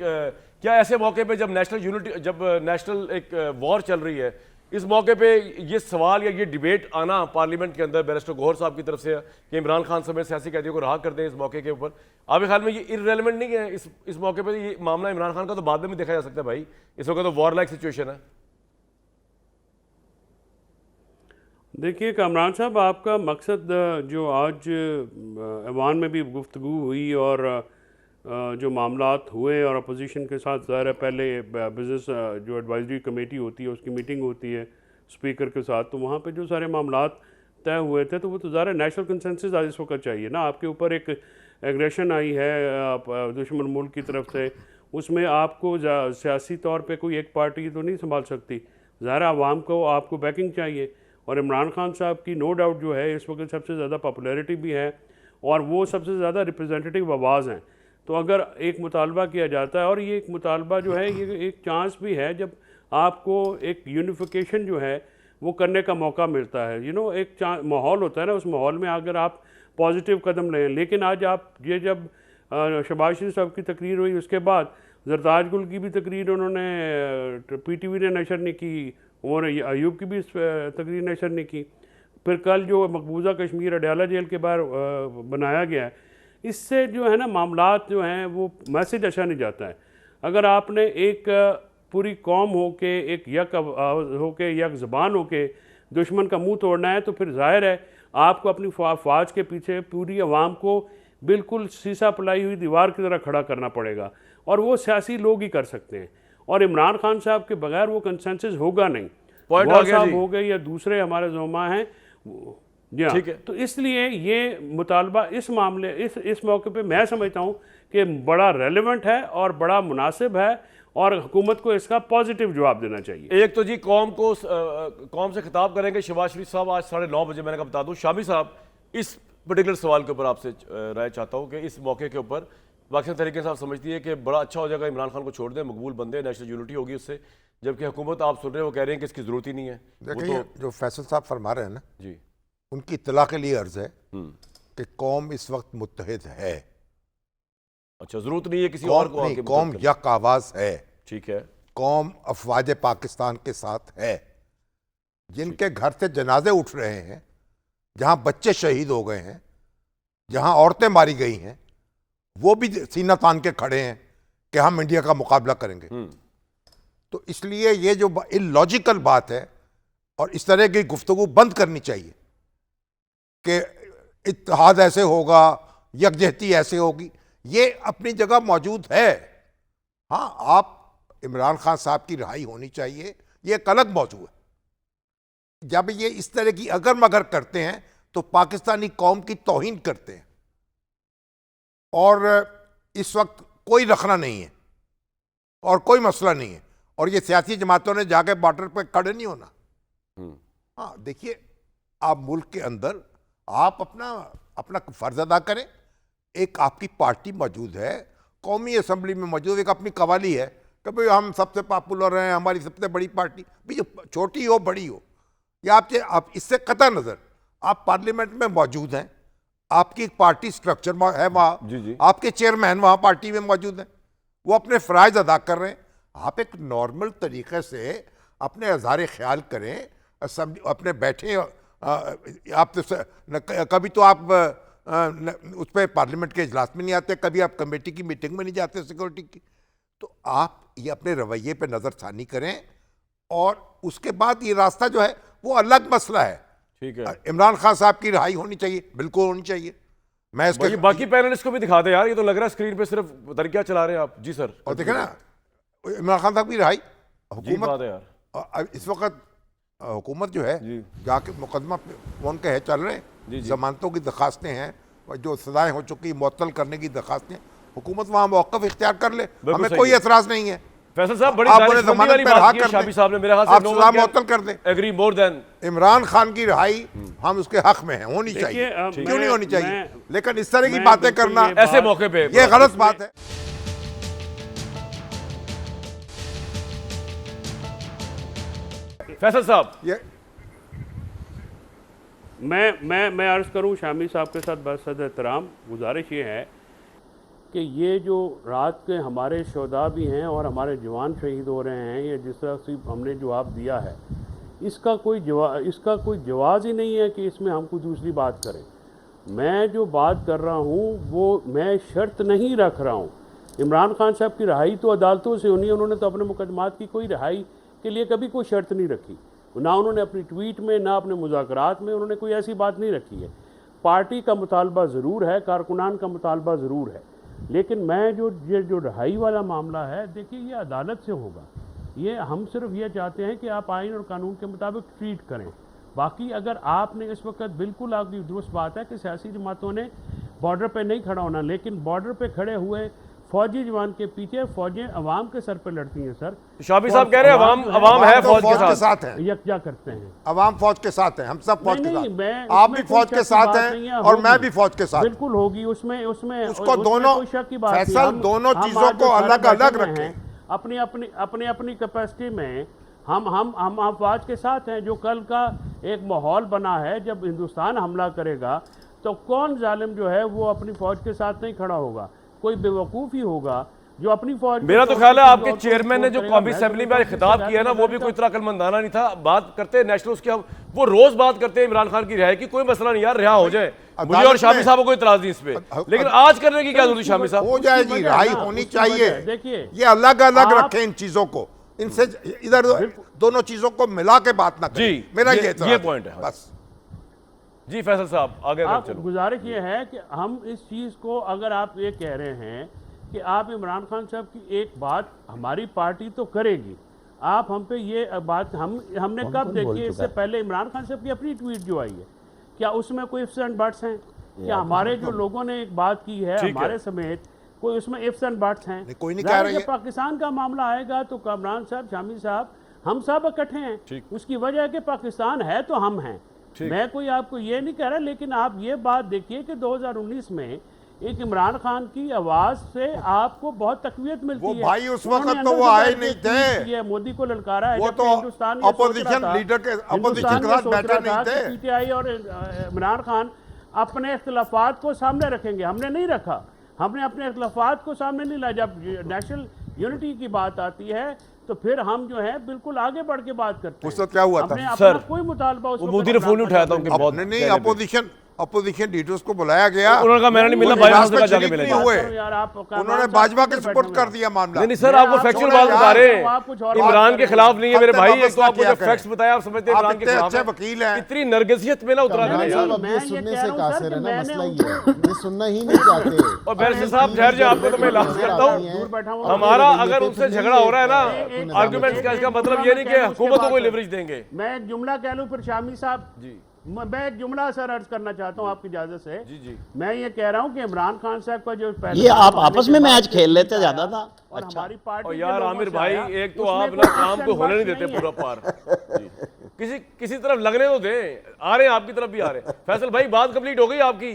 क्या ऐसे मौके पे जब नेशनल यूनिटी, जब नेशनल एक वॉर चल रही है, इस मौके पे ये सवाल या ये डिबेट आना पार्लियामेंट के अंदर बैरिस्टर गौहर साहब की तरफ से कि इमरान खान समेत सियासी कैदियों को रिहा कर दें, इस मौके के ऊपर आपके ख्याल में ये इररेलेवेंट नहीं है? इस मौके पे ये मामला इमरान खान का तो बाद में भी देखा जा सकता है भाई, इस वक्त तो वॉर लाइक सिचुएशन है। देखिए कामरान साहब, आपका मकसद जो आज ऐवान में भी गुफ्तगू हुई और जो मामलात हुए और अपोजिशन के साथ, ज़ाहिर है पहले बिज़नेस जो एडवाइजरी कमेटी होती है उसकी मीटिंग होती है स्पीकर के साथ, तो वहाँ पे जो सारे मामलात तय हुए थे, तो वो तो ज़ाहिर है नेशनल कंसेंसस आज इस वक्त चाहिए ना। आपके ऊपर एक एग्रेशन आई है दुश्मन मुल्क की तरफ से, उसमें आपको सियासी तौर पे कोई एक पार्टी तो नहीं संभाल सकती, ज़ाहिर है आवाम को आपको बैकिंग चाहिए। और इमरान खान साहब की नो डाउट जो है इस वक्त सबसे ज़्यादा पॉपुलैरिटी भी है और वो सबसे ज़्यादा रिप्रेजेंटेटिव आवाज़ हैं। तो अगर एक मुतालबा किया जाता है, और ये एक मुतालबा जो है ये एक चांस भी है जब आपको एक यूनिफिकेशन जो है वो करने का मौका मिलता है। एक माहौल होता है ना, उस माहौल में अगर आप पॉजिटिव कदम लें। लेकिन आज आप ये जब शहबाज शरीफ साहब की तकरीर हुई, उसके बाद जरताज गुल की भी तकरीर उन्होंने PTV ने नशर नहीं की और अयूब की भी तकरीर नशर नहीं की। फिर कल जो मकबूजा कश्मीर अडयाला जेल के बाहर बनाया गया है, इससे जो है ना मामलात जो हैं वो मैसेज अच्छा नहीं जाता है। अगर आपने एक पूरी कौम होके, एक यक होके, यक ज़बान होके दुश्मन का मुंह तोड़ना है, तो फिर जाहिर है आपको अपनी फ़ौज के पीछे पूरी आवाम को बिल्कुल सीसा पलाई हुई दीवार की तरह खड़ा करना पड़ेगा, और वो सियासी लोग ही कर सकते हैं। और इमरान खान साहब के बगैर वो कंसेंसस होगा नहीं। पॉइंट आ गौर गया साहब जी। हो गए या दूसरे हमारे ज़ोमा हैं, जी हाँ। ठीक है। तो इसलिए ये मुतालबा इस मामले इस मौके पे मैं समझता हूँ कि बड़ा रेलेवेंट है और बड़ा मुनासिब है, और हुकूमत को इसका पॉजिटिव जवाब देना चाहिए। एक तो जी कौम से खिताब करेंगे शहबाज शरीफ साहब आज 9:30 बजे। मैंने कहा बता दूं, शामी साहब इस पर्टिकुलर सवाल के ऊपर आपसे राय चाहता हूं कि इस मौके के ऊपर पाकिस्तान तरीके साहब समझती है कि बड़ा अच्छा हो जाएगा, इमरान खान को छोड़ दें, मकबूल बंदे, नेशनल यूनिटी होगी उससे, जबकि हुकूमत आप सुन रहे हैं वो कह रहे हैं कि इसकी जरूरत ही नहीं है। वो देखिए तो जो फैसल साहब फरमा रहे हैं ना, जी उनकी इत्तला के लिए अर्ज है कि कौम इस वक्त मुत्तहिद है। अच्छा, जरूरत नहीं है किसी और कौम को नहीं, आके कौम मुतहद करने। यक आवाज है। ठीक है। कौम अफवाज पाकिस्तान के साथ है। जिनके घर से जनाजे उठ रहे हैं, जहां बच्चे शहीद हो गए हैं, जहां औरतें मारी गई हैं, वो भी सीना तान के खड़े हैं कि हम इंडिया का मुकाबला करेंगे। तो इसलिए ये जो इलॉजिकल बात है, और इस तरह की गुफ्तगू बंद करनी चाहिए कि इत्तेहाद ऐसे होगा, यकजहती ऐसे होगी। ये अपनी जगह मौजूद है। हाँ, आप इमरान खान साहब की रिहाई होनी चाहिए, ये एक अलग मौजू है। जब ये इस तरह की अगर मगर करते हैं तो पाकिस्तानी कौम की तौहीन करते हैं, और इस वक्त कोई रखना नहीं है और कोई मसला नहीं है, और ये सियासी जमातों ने जाके बॉर्डर पे खड़े नहीं होना। हाँ, देखिए, आप मुल्क के अंदर आप अपना फर्ज अदा करें। एक आपकी पार्टी मौजूद है, कौमी असम्बली में मौजूद एक अपनी कवाली है कि भाई हम सबसे पॉपुलर हैं, हमारी सबसे बड़ी पार्टी, भाई छोटी हो बड़ी हो, या आप इससे कतई नज़र आप पार्लियामेंट में मौजूद हैं, आपकी एक पार्टी स्ट्रक्चर है वहाँ, जी। आपके चेयरमैन वहाँ पार्टी में मौजूद हैं, वो अपने फ़राइज़ अदा कर रहे हैं। आप एक नॉर्मल तरीके से अपने इज़हार ख्याल करें, अपने बैठे आप कभी तो आप उस पर पार्लियामेंट के इजलास में नहीं आते, कभी आप कमेटी की मीटिंग में नहीं जाते सिक्योरिटी की। तो आप ये अपने रवैये पे नज़रसानी करें, और उसके बाद ये रास्ता जो है वो अलग मसला है। ठीक है। इमरान खान साहब की रिहाई होनी चाहिए, बिल्कुल होनी चाहिए। मैं इसके बाकी पैनलिस्ट को भी दिखा दे यार, ये तो लग रहा है स्क्रीन पे सिर्फ तरीका चला रहे हैं आप। जी सर। और देखे ना, इमरान खान साहब की रिहाई, जी बात है यार। इस वक्त हुकूमत जो है जाके मुकदमा फोन के है चल रहे हैं, जमानतों की दरखास्तें हैं, जो सजाएं हो चुकी मुअत्तल करने की दरखास्तें, हुकूमत वहाँ मौक़िफ़ इख्तियार कर ले, हमें कोई एतराज़ नहीं है। फैसल साहब, बड़ी आप दानिशमंदी जमानत वाली पे बात रहा की है कर शाबी दें, साहब ने, मेरे ख्याल से आप नो सजा वन मुअत्तल कर दें। Agree more than. Imran Khan की रिहाई हम उसके हक में हैं, होनी चाहिए, क्यों नहीं होनी चाहिए, लेकिन इस तरह की बातें करना ऐसे मौके पे ये गलत बात है। फैसल साहब, ये मैं अर्ज़ करूं शामी साहब के साथ बस एहतराम गुजारिश ये है कि ये जो रात के हमारे शोदा भी हैं और हमारे जवान शहीद हो रहे हैं, ये जिस तरह से हमने जवाब दिया है, इसका कोई जवाब ही नहीं है कि इसमें हम कोई दूसरी बात करें। मैं जो बात कर रहा हूँ वो मैं शर्त नहीं रख रहा हूँ। इमरान खान साहब की रिहाई तो अदालतों से होनी है, उन्होंने तो अपने मुकदमात की कोई रिहाई के लिए कभी कोई शर्त नहीं रखी, ना उन्होंने अपनी ट्वीट में ना अपने मुज़ाकरात में उन्होंने कोई ऐसी बात नहीं रखी है। पार्टी का मुतालबा ज़रूर है, कारकुनान का मुतालबा ज़रूर है, लेकिन मैं जो रिहाई वाला मामला है, देखिए ये अदालत से होगा। ये हम सिर्फ ये चाहते हैं कि आप आइन और कानून के मुताबिक ट्रीट करें। बाकी अगर आपने इस वक्त बिल्कुल आपकी दुरुस्त बात है कि सियासी जमातों ने बॉर्डर पे नहीं खड़ा होना, लेकिन बॉर्डर पे खड़े हुए फौजी जवान के पीछे फौजें अवाम के सर पे लड़ती हैं। सर शाबी साहब कह रहे हैं अवाम है फौज के साथ है, यकजा करते हैं, अवाम फौज के साथ है, हम सब फौज के नहीं, साथ, आप भी फौज के साथ हैं और मैं भी फौज के साथ, बिल्कुल होगी। उसमें उसको दोनों फैसल दोनों चीजों को अलग अलग रखें। अपनी कैपेसिटी में हम अफवाज के साथ हैं। जो कल का एक माहौल बना है, जब हिंदुस्तान हमला करेगा तो कौन जालिम जो है वो अपनी फौज के साथ नहीं खड़ा होगा, कोई बेवकूफ़ ही होगा जो अपनी फौज। मेरा तो ख्याल है आपके चेयरमैन ने जो कौमी असेंबली में खिताब किया ना, वो भी कोई इतना अक्लमंदाना नहीं था। बात करते हैं नेशनल्स की, हम वो रोज बात करते हैं इमरान खान की रिहाई की, कोई मसला नहीं यार, रिहा हो जाए, मुझे और शामी में- साहब को कोई इतराज नहीं इस पे, लेकिन आज करने की क्या जरूरत है शामी साहब? हो जाएगी, वजह राय ना, होनी उसकी चाहिए। वजह, देखिए, ये अलग अलग आप- रखें इन चीजों को, इनसे इधर दोनों चीजों को मिला के बात ना करें। जी, मेरा ये एतराज पॉइंट है। बस। जी फैसल साहब आगे आप चलो। गुजारिश ये है कि हम इस चीज़ को, अगर आप ये कह रहे हैं कि आप इमरान खान साहब की एक बात हमारी पार्टी तो करेगी, आप हम पे ये बात हमने कब देखी है? इससे पहले इमरान खान साहब की अपनी ट्वीट जो आई है, क्या उसमें कोई इफ्स एंड बट्स हैं? क्या हमारे जो लोगों ने एक बात की है ठीक है। हमारे समेत, कोई उसमें इफ्स एंड बट्स हैं? नहीं, कोई नहीं ज़ाहिर कह रही है है। पाकिस्तान का मामला आएगा तो कामरान साहब, शामी साहब, हम सब इकट्ठे हैं। ठीक। उसकी वजह है कि पाकिस्तान है तो हम हैं। मैं कोई आपको ये नहीं कह रहा, लेकिन आप ये बात देखिए कि 2019 में एक इमरान खान की आवाज से आपको बहुत तकवीत मिलती वो है। भाई उस उन्होंने वक्त तो अंदर वो से आए बैठ के नहीं ट्वीट थे। किया, मोदी को ललकारा है। वो जबकि तो हिंदुस्तान ये सोच रहा opposition था- leader के- opposition हिंदुस्तान के ये साथ सोच बैठे रहा नहीं था थे। कि पीटीआई और इमरान खान अपने इख्तलाफात को सामने रखेंगे। हमने नहीं रखा, हमने अपने इख्तलाफात को सामने नहीं लाया। जब नेशनल यूनिटी की बात आती है तो फिर हम जो है बिल्कुल आगे बढ़ के बात करते हैं। उस वक्त क्या हुआ था? हमने अपना सर, कोई मुतालबा उस वो वक्त मोदी ने फोन इमरान उठाया था खान उनके साहब बहुत नहीं, पहले भी। अपोजिशन लीडर्स को बुलाया गया। उन्होंने कहा मैंने नहीं मिला, वो भाई इजलास से में कहा जाके शरीक मिलेंगे। नहीं हुए। करो यार, आप कामरान उन्होंने साहब भाजपा के बैठे सपोर्ट हुए कर हैं। दिया मामला। नहीं नहीं सर, मैं आपको आप फैक्चुअल छोड़ो बात यार, बता रहे तो आप कुछ और हैं। बात इमरान कर के रहे खिलाफ नहीं है मेरे अब भाई, तक एक तो आप किया मुझे करें। फैक्ट्स बताया, आप समझते हैं आप इमरान के इतने खिलाफ अच्छे हैं। वकील हैं। इतनी नरगिसियत में ना उतरा कामरान देना साहब, यार। अब मैं ये ये सुनने कह से रहा हूँ कासिर सर है कि ना, मैंने मसला ये है, ये सुनना ही नहीं चाहते। और बैरिस्टर साहब ठहर जाए, आपको तो मैं इलाज करता दूर बैठा हूँ। हुआ हमारा ये अगर तो उनसे फिर झगड़ा हो रहा है ना, एक आर्गुमेंट्स का, इसका मतलब ये नहीं कि हुकूमत को कोई लिवरेज देंगे। मैं एक जुमला कह लूं फिर शामी साहब जी मैं एक जुमला सर अर्ज करना चाहता हूं आपकी इजाजत से। जी जी। मैं ये कह रहा हूं कि इमरान खान साहब का जो पहले ये आप आपस में मैच खेल लेते ज्यादा था। और अच्छा। हमारी पार्टी और के यार लोगों आमिर से भाई, आया, एक तो उसमें आप कोई ना काम question को होने नहीं बात देते नहीं है। पूरा पार। जी। किसी तरफ लगने तो दे, आ रहे हैं आपकी तरफ भी आ रहे हैं। फैसल भाई बात कंप्लीट हो गई आपकी,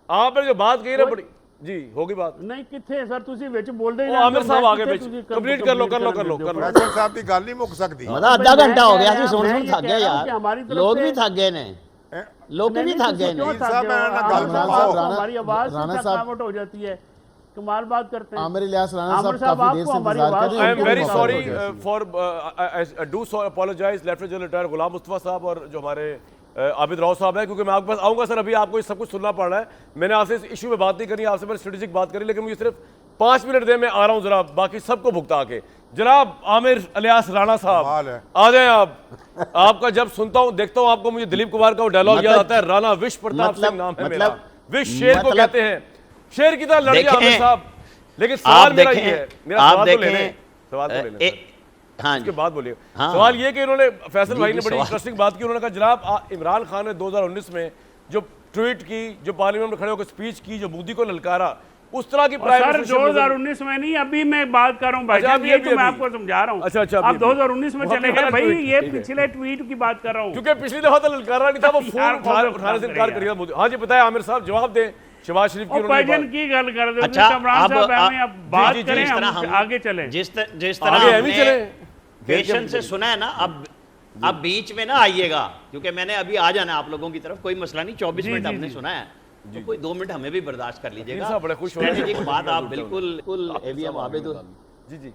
आपने जो बात कही ना बड़ी जी होगी बात। नहीं किथे सर तुसी विच बोलदे ही ਉਹ ਆਮਿਰ ਸਾਹਿਬ ਆਗੇ ਵਿੱਚ ਕੰਪਲੀਟ ਕਰ ਲੋ फैसल साहब की गल नहीं मुक सकती। मतलब आधा घंटा हो गया मैं सुन ये सुन थक कह गया रहा हूं कि यार, हमारी तरफ लोग से- भी थक गए ने, लोग भी थक गए ने। साहब, मैं ना गल कामरान बताओ। साहब, राणा- हमारी आवाज राणा से साहब- थकावट हो जाती है, कमाल बात करते हैं। आमिर इलियास राणा आमिर साहब साहब, काफी देर आपको से हमारी इंतजार कर आवाज- रहे आई हैं, एम उनकी वेरी भी सॉरी मौका हो गया। For do apologize lieutenant general retire Ghulam Mustafa sahab और जो हमारे आबिद राव साहब है, क्योंकि मैं आपके पास आऊँगा सर, अभी आपको ये सब कुछ सुनना पड़ रहा है। मैंने आपसे इस इशू में बात नहीं करनी, आपसे मैंने स्ट्रेटेजिक बात करी, लेकिन मुझे सिर्फ 5 मिनट दे, मैं आ रहा हूँ जरा, बाकी सबको भुगता के। जनाब आमिर इलियास राणा कमाल साहब है। आ जाए आप। आपका जब सुनता हूँ देखता हूँ आपको, मुझे दिलीप कुमार का वो डायलॉग मतलब- याद आता है, राणा विश्व प्रताप सिंह नाम है मेरा, विश्व शेर को मतलब- कहते हैं, शेर की तरह लड़िए देखें, आमिर साहब। लेकिन आप सवाल मेरा ये देखें, है, मेरा आप सवाल तो लेने, देखें, सवाल तो लेने सर। हाँ उसके जी, बाद बोलिए। हाँ। सवाल ये कि उन्होंने फैसल जी, भाई ने जी, बड़ी सवाल। इंटरेस्टिंग बात की। उन्होंने कहा जनाब इमरान खान ने 2019 में जो ट्वीट की, जो पार्लियामेंट में खड़े होकर स्पीच की, जो मोदी को ललकारा, उस तरह की प्राइम सर मिनिस्टरशिप नजर- 2019 में नहीं, अभी मैं बात कर रहा हूँ भाई अच्छा, साहब, अभी- ये अभी- तो मैं अभी। आपको समझा रहा हूँ। अच्छा, अच्छा, आप अभी- 2019 में वो चले अपना गए भाई, ट्वीट, ये ठीक है। पिछले ट्वीट की बात कर रहा हूँ। क्योंकि पिछली दफा तो ललकारा नहीं था, वो फोन यार, उठाने से इनकार करिए मोदी। हाँ जी बताए आमिर साहब, जवाब दें। शहबाज शरीफ की और उन्होंने पैजन बात- की गल कर दो अच्छा, कमरान अब- साहब, हमें अब बात जी, जी, करें, जिस तरह हम आगे चलें। जिस आगे तरह हम ही चले। हमने पेशेंस से सुना है ना, अब बीच में ना आइएगा, क्योंकि मैंने अभी आ जाना आप लोगों की तरफ, कोई मसला नहीं। 24 जी, मिनट जी, हमने जी। सुना है, तो कोई 2 मिनट हमें भी बर्दाश्त कर लीजिएगा। साहब बड़े खुश हो रहे हैं। स्ट्रेटेजिक बात आप बिल्कुल एवीएम आबिद जी जी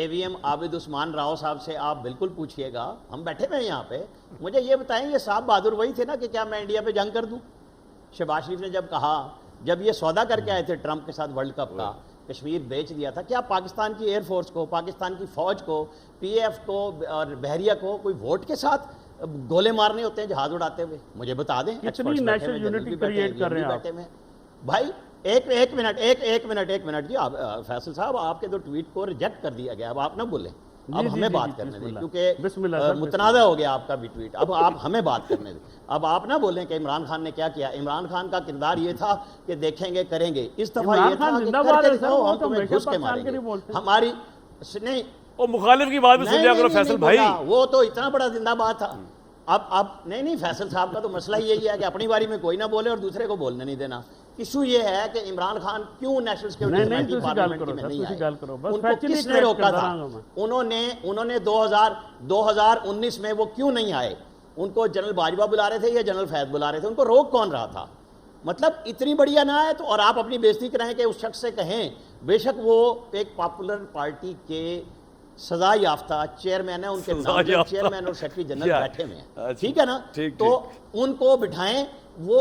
एवीएम आबिद उस्मान राव साहब से आप बिल्कुल पूछिएगा, हम बैठे हुए हैं यहाँ पे। मुझे ये बताएं, ये साहब बहादुर वही थे ना कि क्या मैं इंडिया पे जंग कर दूं? शहबाज शरीफ ने जब कहा, जब ये सौदा करके आए थे ट्रंप के साथ वर्ल्ड कप का, कश्मीर बेच दिया था, क्या पाकिस्तान की एयरफोर्स को, पाकिस्तान की फौज को, पीएफ को और बहरिया को कोई वोट के साथ गोले मारने होते हैं जहाज उड़ाते हुए? मुझे बता दें। experts बैठे नेशनल हुए हैं, जनरल यूनिटी भी बैठे क्रिएट कर रहे हैं भी आप। बैठे हुए हैं। भाई एक मिनट जी, आप फैसल साहब, आपके तो ट्वीट को रिजेक्ट कर दिया गया, अब आप ना बोलें, अब जी, हमें जी, बात जी, करने दें, बिस्मिल्लाह। क्योंकि बिस्मिल्लाह सर, मुतनाज़ा हो गया आपका भी ट्वीट। अब आप हमें बात करने दें, अब आप ना बोलें कि इमरान खान ने क्या किया। इमरान खान का किरदार ये था कि देखेंगे करेंगे, इस दफा इमरान ये खान था कि जिंदाबाद करके है सर, दिखाओ, वो हम तो तुम्हें हमेशा घुस के पाकिस्तान के लिए मारेंगे। बोलते हैं। हमारी नहीं, और मुखालिफ की बात भी सुन लिया करो फैसल भाई। वो तो इतना बड़ा जिंदाबाद था। अब नहीं फैसल साहब का तो मसला यही है कि अपनी बारी में कोई ना बोले और दूसरे को बोलने नहीं देना। इशू ये है कि इमरान खान क्यों नेशनल सिक्योरिटी नहीं, कमेटी तुसी गल पार्लियामेंट करो में सर, नहीं तुसी आए? गल करो, बस उनको फैक्चुअली किसने करेक्ट रोका कर था? रहा हूं मैं। उन्होंने 2019 में वो क्यों नहीं आए? उनको जनरल बाजवा बुला रहे थे या जनरल फैद बुला रहे थे? उनको रोक कौन रहा था? मतलब इतनी बढ़िया ना है तो, और आप अपनी बेइज्जती कराएं कि उस शख्स से कहें, बेशक वो एक पॉपुलर पार्टी के सजा याफ्ता चेयरमैन है, उनके नाम पे चेयरमैन और सेक्रेटरी जनरल बैठे हुए हैं, अच्छा, ठीक है ना? ठीक, तो उनको बिठाएं वो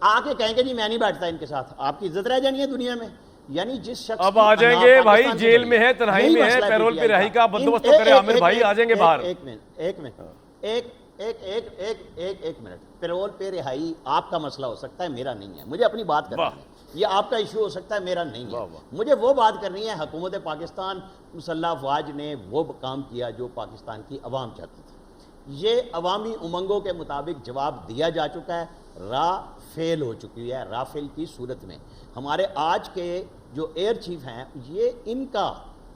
आके कहेंगे जी मैं नहीं बैठता इनके साथ, आपकी इज्जत रह जानी है दुनिया में। यानी जिस शख्स अब की आ जाएंगे अनाप भाई, पाकिस्तान जेल से में है, बड़ी। तन्हाई यही में है, मसला पैरोल पे PTI रिहाई का बंदोबस्त तो इन- करे एक- आमिर एक- भाई, एक- आ जाएंगे एक- बाहर। एक मिनट एक मिनट, पैरोल पे रिहाई आपका मसला हो सकता है, मेरा नहीं है। मुझे अपनी बात करनी वाह। है, ये आपका इशू हो सकता है, मेरा नहीं वाह, है। वाह। मुझे वो बात करनी है, हुकूमत पाकिस्तान मुसल्लह अफवाज ने वो काम किया जो पाकिस्तान की अवाम चाहती थी। ये अवामी उमंगों के मुताबिक जवाब दिया जा चुका है, रा फेल हो चुकी है। राफेल की सूरत में हमारे आज के जो एयर चीफ हैं, ये इनका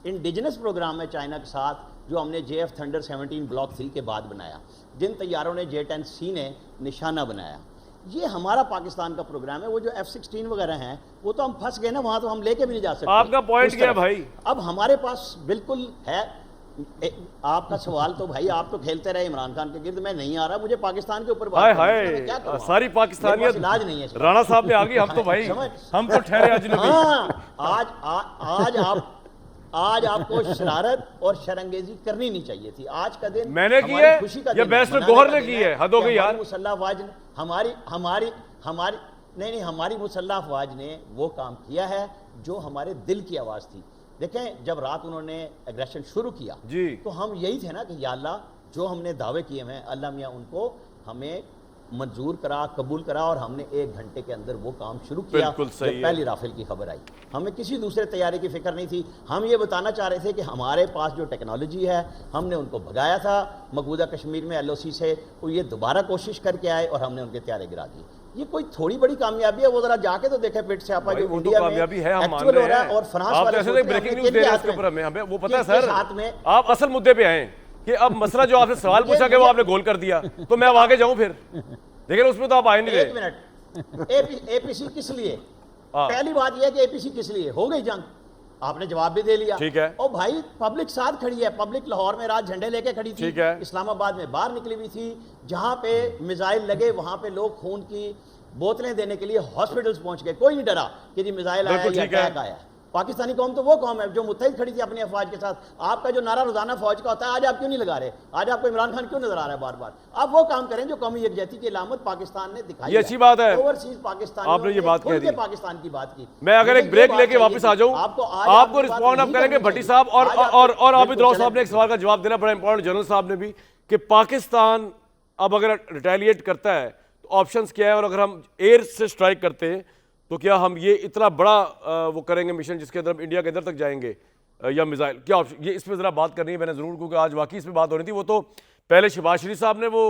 इंडिजिनस प्रोग्राम है चाइना के साथ, जो हमने JF थंडर 17 ब्लॉक 3 के बाद बनाया, जिन तैयारों ने J-10C ने निशाना बनाया। ये हमारा पाकिस्तान का प्रोग्राम है। वो जो F-16 वगैरह हैं, वो तो हम फंस गए ना, वहां तो हम लेके भी नहीं जा सकते। आपका पॉइंट उस क्या है तरफ। भाई? अब हमारे पास बिल्कुल है। आपका सवाल तो भाई, आप तो खेलते रहे इमरान खान के गिर्द, मैं नहीं आ रहा, मुझे पाकिस्तान के ऊपर बात हाय करनी है, मैं क्या हाय, करूं? सारी मेरे पाकिस्तानियत पास इलाज नहीं है इसका। राणा साहब ने आ गई, हम तो भाई समझ। हम तो ठहरे अजनबी। हाँ, आज आपको शरारत और शरंगेजी करनी नहीं चाहिए थी। आज का दिन मैंने की हमारी है, खुशी का ये दिन है, बैरिस्टर मनाने गौहर का ने दिन की है, हद हो कि गई यार। हमारी मुसल्लह अफवाज ने हमारी मुसल्लह अफवाज ने वो काम किया है जो हमारे दिल की आवाज़ थी। देखें, जब रात उन्होंने एग्रेशन शुरू किया जी। तो हम यही थे ना कि या अल्लाह, जो हमने दावे किए हैं अल्लाह मियाँ उनको हमें मंजूर करा, कबूल करा, और हमने 1 घंटे के अंदर वो काम शुरू किया। बिल्कुल सही जब है। पहली राफेल की खबर आई, हमें किसी दूसरे तैयारी की फिक्र नहीं थी। हम ये बताना चाह रहे थे कि हमारे पास जो टेक्नोलॉजी है, हमने उनको भगाया था मकबूजा कश्मीर में LOC से, वो ये दोबारा कोशिश करके आए और हमने उनके तैयारे गिरा दिए। ये कोई थोड़ी बड़ी कामयाबी है? वो जरा जाके तो देखे पिट से आपा भाई, जो वो तो इंडिया में कामयाबी है, हम मान actual रहे हो रहा है, हैं। और फ्रांस आप वाले जैसे सोच रहे हैं ब्रेकिंग कि न्यूज दे रहे हैं किनके उसके ऊपर हाथ हमें वो पता है किसके सर। हाथ में? आप असल मुद्दे पे आए कि अब मसला जो आपसे सवाल पूछा कि वो आपने गोल कर दिया, तो मैं अब आगे जाऊं फिर, लेकिन उसमें तो आप आए नहीं एक रहे। मिनट, APC किस लिए? हाँ। पहली बात यह है कि APC किस लिए? हो गई जंग, आपने जवाब भी दे लिया। ठीक है। और भाई पब्लिक साथ खड़ी है, पब्लिक लाहौर में रात झंडे लेके खड़ी थी, ठीक है। इस्लामाबाद में बाहर निकली हुई थी, जहां पे मिसाइल लगे वहां पे लोग खून की बोतलें देने के लिए हॉस्पिटल्स पहुंच गए। कोई नहीं डरा कि जी मिसाइल आया बिल्कुल या ठीक है। अटैक आया। पाकिस्तानी कौम तो वो कौम है जो मुत्तहिद खड़ी थी अपनी अफवाज के साथ। आपका जो नारा रोजाना फौज का होता है, आज आप क्यों नहीं लगा रहे? आज आपको इमरान खान क्यों नजर आ रहा है बार बार? आप वो काम करें जो कौमी यकजहती की अलामत पाकिस्तान ने दिखाई। ये अच्छी बात है। ओवरसीज पाकिस्तान, आपने ये बात कह दी। पाकिस्तान की बात की। मैं अगर एक मुझे ब्रेक ये लेके बात वापस आ चाहिए जाऊं, थी। आपको आपकी बात रिस्पॉन्ड आप नहीं करेंगे करनी भट्टी चाहिए। साहब और आज आपको- आबिद बिल्कुल, राव साहब चलें। ने एक सवाल का जवाब देना बड़ा इंपॉर्टेंट, जनरल साहब ने भी, कि पाकिस्तान अब अगर रिटेलिएट करता है तो ऑप्शंस क्या है, और अगर हम एयर से स्ट्राइक करते हैं तो क्या हम ये इतना बड़ा वो करेंगे मिशन जिसके अंदर हम इंडिया के अंदर तक जाएंगे, या मिसाइल क्या ऑप्शन? ये इस पर ज़रा बात करनी है मैंने ज़रूर, क्योंकि आज वाकई इस पर बात हो रही थी। वो तो पहले शहबाज शरीफ साहब ने वो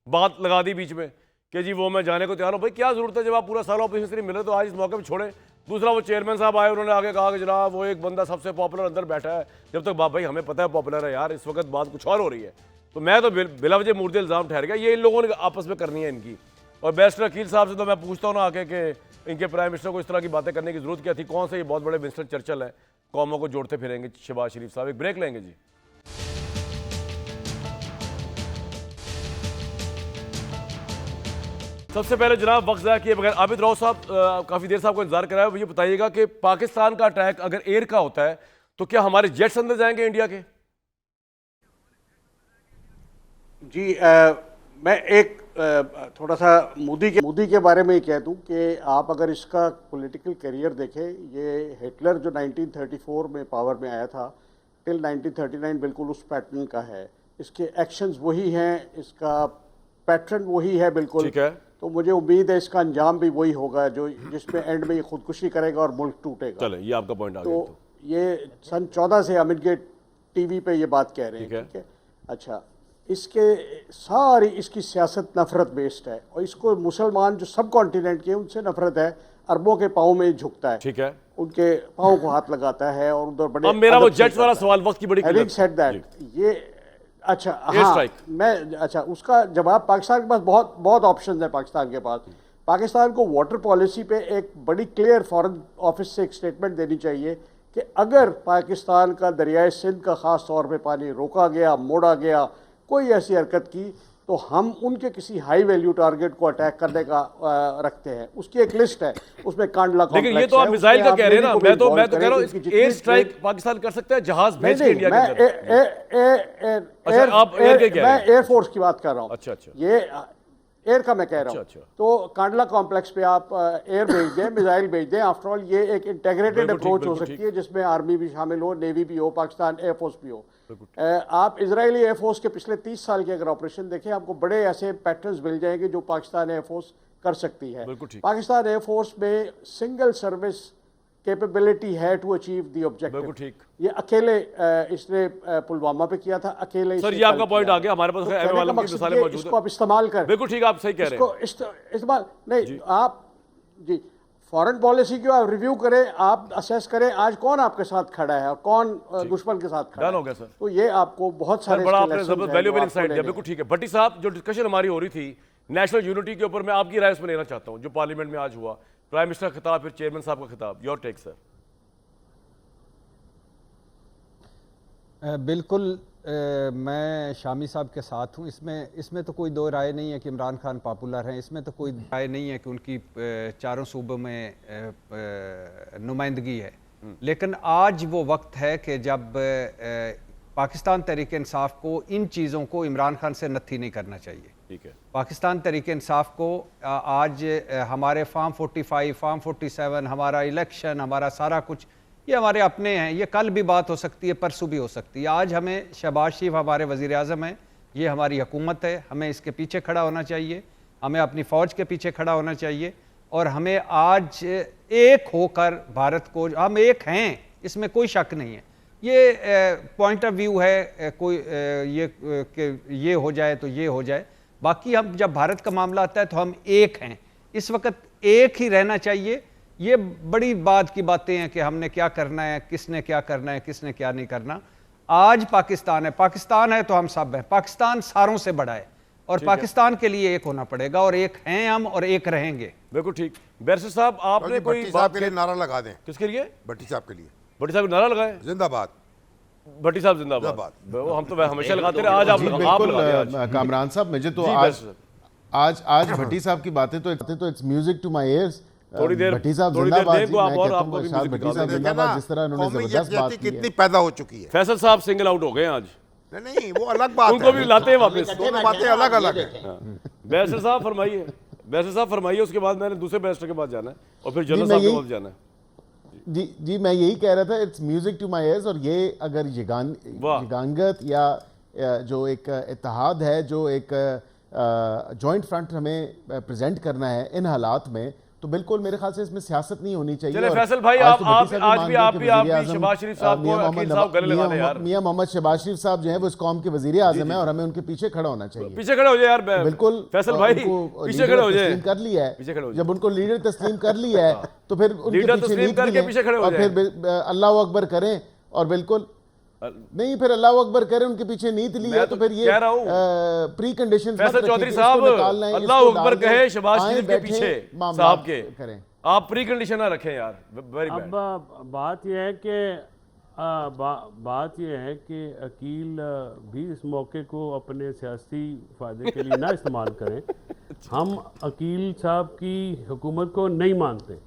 बात लगा दी बीच में कि जी वो मैं जाने को तैयार हूँ। भाई क्या ज़रूरत है, जब आप पूरा साल ऑपोजिशन से नहीं मिले तो आज इस मौके पर छोड़े। दूसरा, वो चेयरमैन साहब आए, उन्होंने आगे कहा कि जनाब वो एक बंदा सबसे पॉपुलर अंदर बैठा है। जब तक भाई हमें पता है पॉपुलर है यार, इस वक्त बात कुछ और हो रही है। तो मैं तो बिला वजह मुर्दे इल्ज़ाम ठहर गया, ये इन लोगों ने आपस में करनी है इनकी। और बैरिस्टर अकील साहब से तो मैं पूछता हूँ ना आके कि इनके प्राइम मिनिस्टर को इस तरह की बातें करने की जरूरत क्या थी? कौन से ये बहुत बड़े मिनिस्टर चर्चल है, कौमों को जोड़ते फिरेंगे शहबाज शरीफ साहब? एक ब्रेक लेंगे जी। सबसे पहले जनाब वक्त ज़ाया किए बगैर आबिद राव साहब, काफ़ी देर से आपको इंतजार कराया, ये बताइएगा कि पाकिस्तान का अटैक अगर एयर का होता है तो क्या हमारे जेट्स अंदर जाएंगे इंडिया के? जी, मैं एक थोड़ा सा मोदी के बारे में ही कह दूं कि आप अगर इसका पॉलिटिकल करियर देखें, ये हिटलर जो 1934 में पावर में आया था टिल 1939 बिल्कुल उस पैटर्न का है। इसके एक्शंस वही हैं, इसका पैटर्न वही है बिल्कुल। ठीक है। तो मुझे उम्मीद है इसका अंजाम भी वही होगा जो जिसमें एंड में ये खुदकुशी करेगा और मुल्क टूटेगा। चले, ये आपका पॉइंट आ गया। तो ये सन 14 से अमित गेट टीवी पे ये बात कह रहे हैं। ठीक है। ठीक है। अच्छा, इसके सारी इसकी सियासत नफरत बेस्ड है, और इसको मुसलमान जो सब कॉन्टिनेंट के उनसे नफरत है, अरबों के पाँव में झुकता है, ठीक है, उनके पाँव को हाथ लगाता है और उधर बड़े अब मेरा वो अदब से जेट्स वाला करता है। सवाल वक्त की बड़ी Having किल्लत। said that, ये अच्छा Air हाँ strike। मैं अच्छा उसका जवाब, पाकिस्तान के पास बहुत बहुत ऑप्शन है। पाकिस्तान के पास, पाकिस्तान को वाटर पॉलिसी पे एक बड़ी क्लियर फॉरेन ऑफिस से एक स्टेटमेंट देनी चाहिए कि अगर पाकिस्तान का दरियाए सिंध का ख़ास तौर पे पानी रोका गया, मोड़ा गया, कोई ऐसी हरकत की, तो हम उनके किसी हाई वैल्यू टारगेट को अटैक करने का रखते हैं। उसकी एक लिस्ट है, उसमें कांडला कॉम्प्लेक्स है। लेकिन ये तो आप मिसाइल का कह रहे हैं ना, मैं तो कह रहा हूँ एयर स्ट्राइक नहीं, पाकिस्तान कर सकता है, जहाज भेज के नहीं, इंडिया मैं के अंदर। अच्छा, आप एयर के कह रहे हैं। मैं एयरफोर्स की बात कर रहा हूँ। अच्छा, अच्छा। ये एयर का मैं कह रहा हूँ। अच्छा। तो कांडला कॉम्प्लेक्स पे आप एयर भेज दें, मिसाइल भेज दें। आफ्टर ऑल ये एक इंटेग्रेटेड अप्रोच हो सकती है जिसमें आर्मी भी शामिल हो, नेवी भी हो, पाकिस्तान एयरफोर्स भी हो। आप इजरायली एयरफोर्स के पिछले 30 साल के अगर ऑपरेशन देखें, आपको बड़े ऐसे पैटर्न्स मिल जाएंगे जो पाकिस्तान एयरफोर्स कर सकती है। पाकिस्तान एयरफोर्स में सिंगल सर्विस कैपेबिलिटी है टू अचीव द ऑब्जेक्टिव। ये अकेले इसने पुलवामा पे किया था, अकेले। सर ये आपका पॉइंट आ गया, हमारे पास तो वालों की मिसालें मौजूद हैं, इसको आप इस्तेमाल करें। बिल्कुल ठीक, आप सही कह रहे हैं। इस्तेमाल नहीं, आप जी फॉरेन पॉलिसी को आप रिव्यू करें, आप असेस करें आज कौन आपके साथ खड़ा है और कौन दुश्मन के साथ खड़ा है। हो गया सर। तो ये आपको बहुत सारे बड़ा आपने जबरदस्त वैल्यूएबल इंसाइट दिया। बिल्कुल ठीक है भट्टी साहब, जो डिस्कशन हमारी हो रही थी नेशनल यूनिटी के ऊपर, मैं आपकी राय उसमें लेना चाहता हूँ। जो पार्लियामेंट में आज हुआ, प्राइम मिनिस्टर का खिताब, फिर चेयरमैन साहब का खिताब, योर टेक सर। बिल्कुल मैं शामी साहब के साथ हूँ। इसमें तो कोई दो राय नहीं है कि इमरान खान पॉपुलर हैं, इसमें तो कोई राय नहीं है कि उनकी चारों सूबों में नुमाइंदगी है। लेकिन आज वो वक्त है कि जब पाकिस्तान तहरीक इंसाफ को इन चीज़ों को इमरान खान से नत्थी नहीं करना चाहिए। ठीक है, पाकिस्तान तहरीक इंसाफ को आज हमारे फार्म 45, फार्म 47, हमारा इलेक्शन, हमारा सारा कुछ ये हमारे अपने हैं। ये कल भी बात हो सकती है, परसों भी हो सकती है। आज हमें शहबाज शरीफ हमारे वज़ीर आज़म हैं, ये हमारी हुकूमत है, हमें इसके पीछे खड़ा होना चाहिए, हमें अपनी फ़ौज के पीछे खड़ा होना चाहिए और हमें आज एक होकर भारत को, हम एक हैं, इसमें कोई शक नहीं है। ये पॉइंट ऑफ व्यू है, कोई ये हो जाए तो ये हो जाए। बाकी हम जब भारत का मामला आता है तो हम एक हैं, इस वक्त एक ही रहना चाहिए। ये बड़ी बात की बातें हैं कि हमने क्या करना है, किसने क्या करना है, किसने क्या नहीं करना। आज पाकिस्तान है तो हम सब हैं। पाकिस्तान सारों से बड़ा है और पाकिस्तान के लिए एक होना पड़ेगा और एक हैं हम और एक रहेंगे। बिल्कुल ठीक। बैरिस्टर साहब आपने कोई भट्टी साहब के लिए नारा लगा दें। किसके लिए? भट्टी साहब के लिए। भट्टी साहब नारा लगाए, जिंदाबाद भट्टी साहब जिंदाबाद। वो हम तो हमेशा लगाते रहे, आज आप कामरान साहब मुझे तो आज भट्टी साहब की बातें तो it's music to my ears. थोड़ी देर भट्टी साहब जिंदाबाद। जिस तरह उन्होंने जबरदस्त बात की कितनी पैदा हो चुकी है। फैसल साहब सिंगल आउट हो गए आज। नहीं वो अलग बात है, उनको भी लाते हैं वापस, दोनों बातें अलग अलग है। बैरिस्टर साहब फरमाइए, बैरिस्टर साहब फरमाइए, उसके बाद मैंने दूसरे बैरिस्टर के पास जाना है और फिर जनरल साहब के पास जाना है। जी मैं यही कह रहा था, it's music to my ears. और ये अगर यगांगत या जो एक इत्तेहाद है, जो एक जॉइंट फ्रंट हमें प्रेजेंट करना है इन हालात में, तो बिल्कुल मेरे ख्याल से इसमें सियासत नहीं होनी चाहिए। चले फैसल भाई, आप भी शहबाज शरीफ साहब को अकील साहब गले लगा दें यार। मियां मोहम्मद शहबाज शरीफ साहब जो हैं वो इस कौम के वजीर आज़म हैं और हमें उनके पीछे खड़ा होना चाहिए। पीछे खड़े हो जाए यार, बिल्कुल फैसल भाई, पीछे खड़े हो जाए। कर लिया है, जब उनको लीडर तस्लीम कर लिया है तो फिर उनके पीछे खड़े और फिर अल्लाह अकबर करें और बिल्कुल नहीं, फिर अल्लाह अकबर करें, उनके पीछे नीत ली है तो फिर ये प्री कंडीशन। फैसल चौधरी साहब, अल्लाह अकबर कहे शहबाज शरीफ के पीछे साहब के करें, आप प्री कंडीशन ना रखें यार। अब बात यह है कि अकील भी इस मौके को अपने सियासी फायदे के लिए ना इस्तेमाल करें। हम अकील साहब की हुकूमत को नहीं मानते,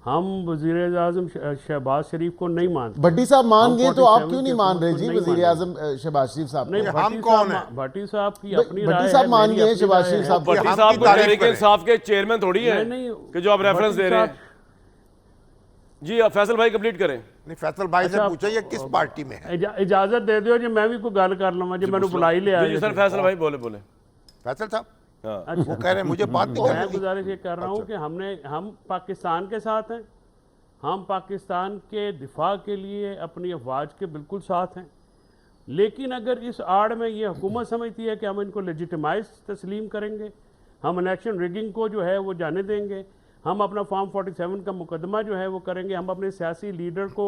हम वज़ीर आज़म शहबाज शरीफ को नहीं मानते। भट्टी साहब मान गए तो आप क्यों नहीं मान रहे जी वज़ीर आज़म शहबाज शरीफ साहब? नहीं, हम कौन है? भट्टी साहब की अपनी राय है। भट्टी साहब मान गए शहबाज शरीफ साहब। भट्टी साहब को तहरीक इंसाफ के चेयरमैन थोड़ी है कि जो आप रेफरेंस दे रहे हैं। जी आप फैसल भाई कंप्लीट करें। नहीं, फैसल भाई से पूछा ये किस पार्टी में है। इजाजत दे दो जी, मैं भी कोई गल कर लूँगा जी, मैंने बुलाई लिया जी सर। फैसल भाई बोले। फैसल साहब वो कह रहे हैं मुझे बात नहीं करनी। मैं गुजारिश ये कर रहा हूँ कि हम पाकिस्तान के साथ हैं, हम पाकिस्तान के दिफा के लिए अपनी अफवाज के बिल्कुल साथ हैं। लेकिन अगर इस आड़ में ये हुकूमत समझती है कि हम इनको लेजिटिमाइज तस्लीम करेंगे, हम इलेक्शन रिगिंग को जो है वो जाने देंगे, हम अपना फॉर्म 47 का मुकदमा जो है वो करेंगे, हम अपने सियासी लीडर को,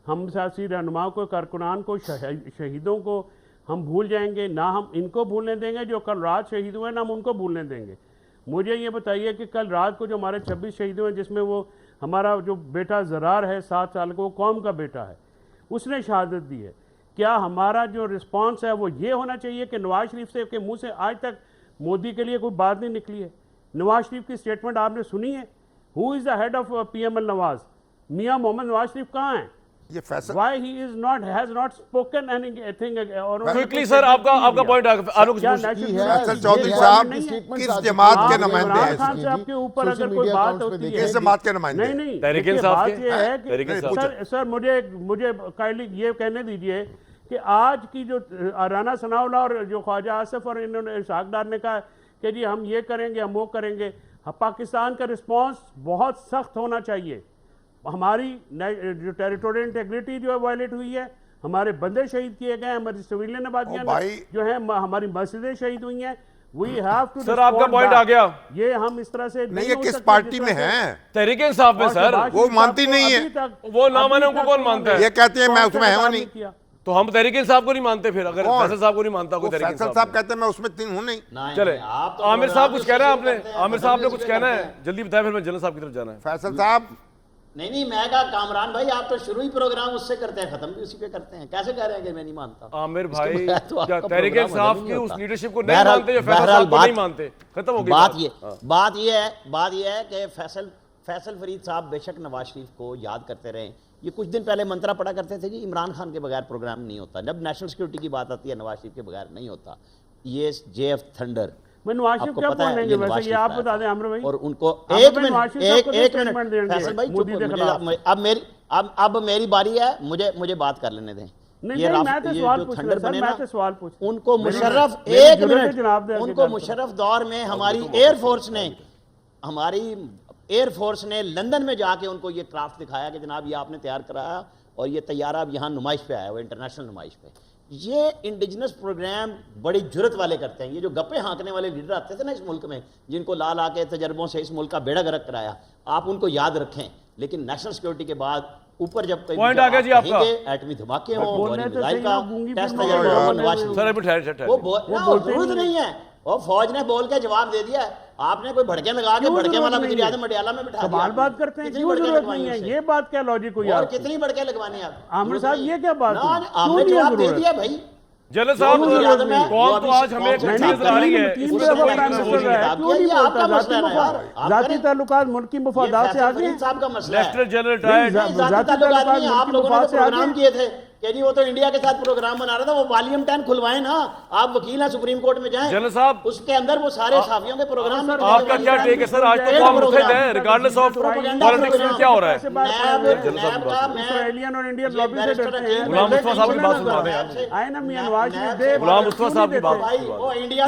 हम सियासी रहनुमाओं को, कारकुनान को, शहीदों को हम भूल जाएंगे, ना हम इनको भूलने देंगे जो कल रात शहीद हुए, ना हम उनको भूलने देंगे। मुझे ये बताइए कि कल रात को जो हमारे 26 शहीद हुए, जिसमें वो हमारा जो बेटा ज़रार है 7 साल का, वो कौम का बेटा है, उसने शहादत दी है। क्या हमारा जो रिस्पांस है वो ये होना चाहिए कि नवाज शरीफ से के मुंह से आज तक मोदी के लिए कोई बात नहीं निकली है? नवाज शरीफ की स्टेटमेंट आपने सुनी है? Who is the head of PML Nawaz? मियाँ मोहम्मद नवाज शरीफ कहाँ हैं? ये फैसला Why he is not has not spoken anything और क्विकली सर, आपका पॉइंट आपने कुछ फैसल चौधरी साहब किस जमात के नुमाइंदे हैं? खान साहब के ऊपर अगर कोई बात होती है, किस जमात के नुमाइंदे? नहीं तहरीक देखिए, इंसाफ बात के? ये है तहरीक कि इंसाफ सर मुझे काइंडली ये कहने दीजिए कि आज की जो राना सनाउल्लाह और जो ख्वाजा आसिफ और इन्होंने इसहाक डार ने कहा कि जी हम ये करेंगे, हम वो करेंगे, पाकिस्तान का रिस्पांस बहुत सख्त होना चाहिए। हमारी जो टेरिटोरियल इंटीग्रिटी जो है वायलेट हुई है, हमारे बंदे शहीद किए गए, हमारी सिविलियन आबादियां जो है, हमारी मस्जिदें शहीद हुई हैं। वी हैव टू सर, आपका पॉइंट आ गया। ये हम इस तरह से नहीं, ये किस पार्टी में है? तहरीक इंसाफ में सर। वो मानती नहीं है, वो ना माने उनको कौन मानता है? ये कहते हैं मैं उसमें हूं नहीं। तो हम तहरीक इंसाफ को नहीं मानते फिर, अगर फैसल साहब को नहीं मानता कोई तहरीक फैसल इंसाफ साहब कहते हैं मैं उसमें हूं नहीं। चले, आमिर साहब कुछ कहना है आपने? आमिर साहब ने कुछ कहना है, जल्दी बताएं, फिर मैं जनरल साहब की तरफ जाना है। फैसल साहब नहीं मैं कहा कामरान भाई आप तो शुरू ही प्रोग्राम उससे करते हैं, खत्म भी उसी पे करते हैं, कैसे कह रहे हैं कि मैं नहीं मानता? आमिर भाई तो क्या तहरीक इंसाफ की उस लीडरशिप को नहीं बहरहाल- मानते जो फैसल बहरहाल साहब को नहीं मानते? खत्म हो गई बात ये है कि फैसल फरीद साहब बेशक नवाज शरीफ को याद करते रहे। ये कुछ दिन पहले मंत्रा पढ़ा करते थे जी, इमरान खान के बगैर प्रोग्राम नहीं होता। जब नेशनल सिक्योरिटी की बात आती है नवाज शरीफ के बगैर नहीं होता। ये JF थंडर नवाज शरीफ क्या बोलेंगे वैसे, ये आप बता दें आमिर भाई। और उनको एक मिनट फैसल भाई चुप हो जाइए। अब मेरी बारी है, मुझे बात कर लेने दें। नहीं, मैं तो सवाल पूछ रहा सर, मैं तो सवाल पूछ। उनको मुशर्रफ एक मिनट उनको मुशर्रफ दौर में हमारी एयरफोर्स ने लंदन में जाके उनको ये क्राफ्ट दिखाया कि जनाब ये आपने तैयार कराया और ये तैयारा अब यहाँ नुमाइश पे आया हुआ, इंटरनेशनल नुमाइश पे। ये इंडिजिनस प्रोग्राम बड़ी जुर्रत वाले करते हैं। ये जो गप्पे हाँकने वाले लीडर आते थे ना इस मुल्क में, जिनको ला ला के तजर्बों से इस मुल्क का बेड़ा गर्क कराया, आप उनको याद रखें। लेकिन नेशनल सिक्योरिटी के बाद ऊपर जब कोई पॉइंट आ गया जी आपका, एटमी धमाके हो, तो मिसाइल का टेस्ट सर वो जरूरत नहीं है। और फौज ने बोल के जवाब दे दिया है। आपने कोई भड़के लगा के भड़के वाला वज़ीर आज़म मटियाला में बिठा दिया। बात करते हैं, क्यों जरूरत नहीं है? ये बात क्या लॉजिक हुई? और कितनी भड़के लगवाने आप आमिर साहब, ये क्या बात है? आपने जवाब दे दिया भाई। जनरल साहब, कौन तो आज हमें नजर आ रही है, जाती ताल्लुकात मुल्क की मुफादात से आगे साहब का मसला है। लेफ्टिनेंट जनरल रिटायर्ड जाती ताल्लुकात नहीं, आप लोगों ने प्रोग्राम किए थे कि जी वो तो इंडिया के साथ प्रोग्राम बना रहा था, वो वॉल्यूम 10 खुलवाएं ना। आप वकील हैं, सुप्रीम कोर्ट में जाएं, जनरल साहब उसके अंदर वो सारे साफियों के प्रोग्राम। आपका क्या टेक है सर? आज तो कौम मुत्तहिद है रिगार्डलेस ऑफ पॉलिटिक्स में क्या हो रहा है? इसराइलियन और इंडियन लॉबी से डरते हैं। गुलाम मुस्तफा साहब की बात सुना दें यार। आए ना मियां नवाज शरीफ दे, गुलाम मुस्तफा साहब की बात,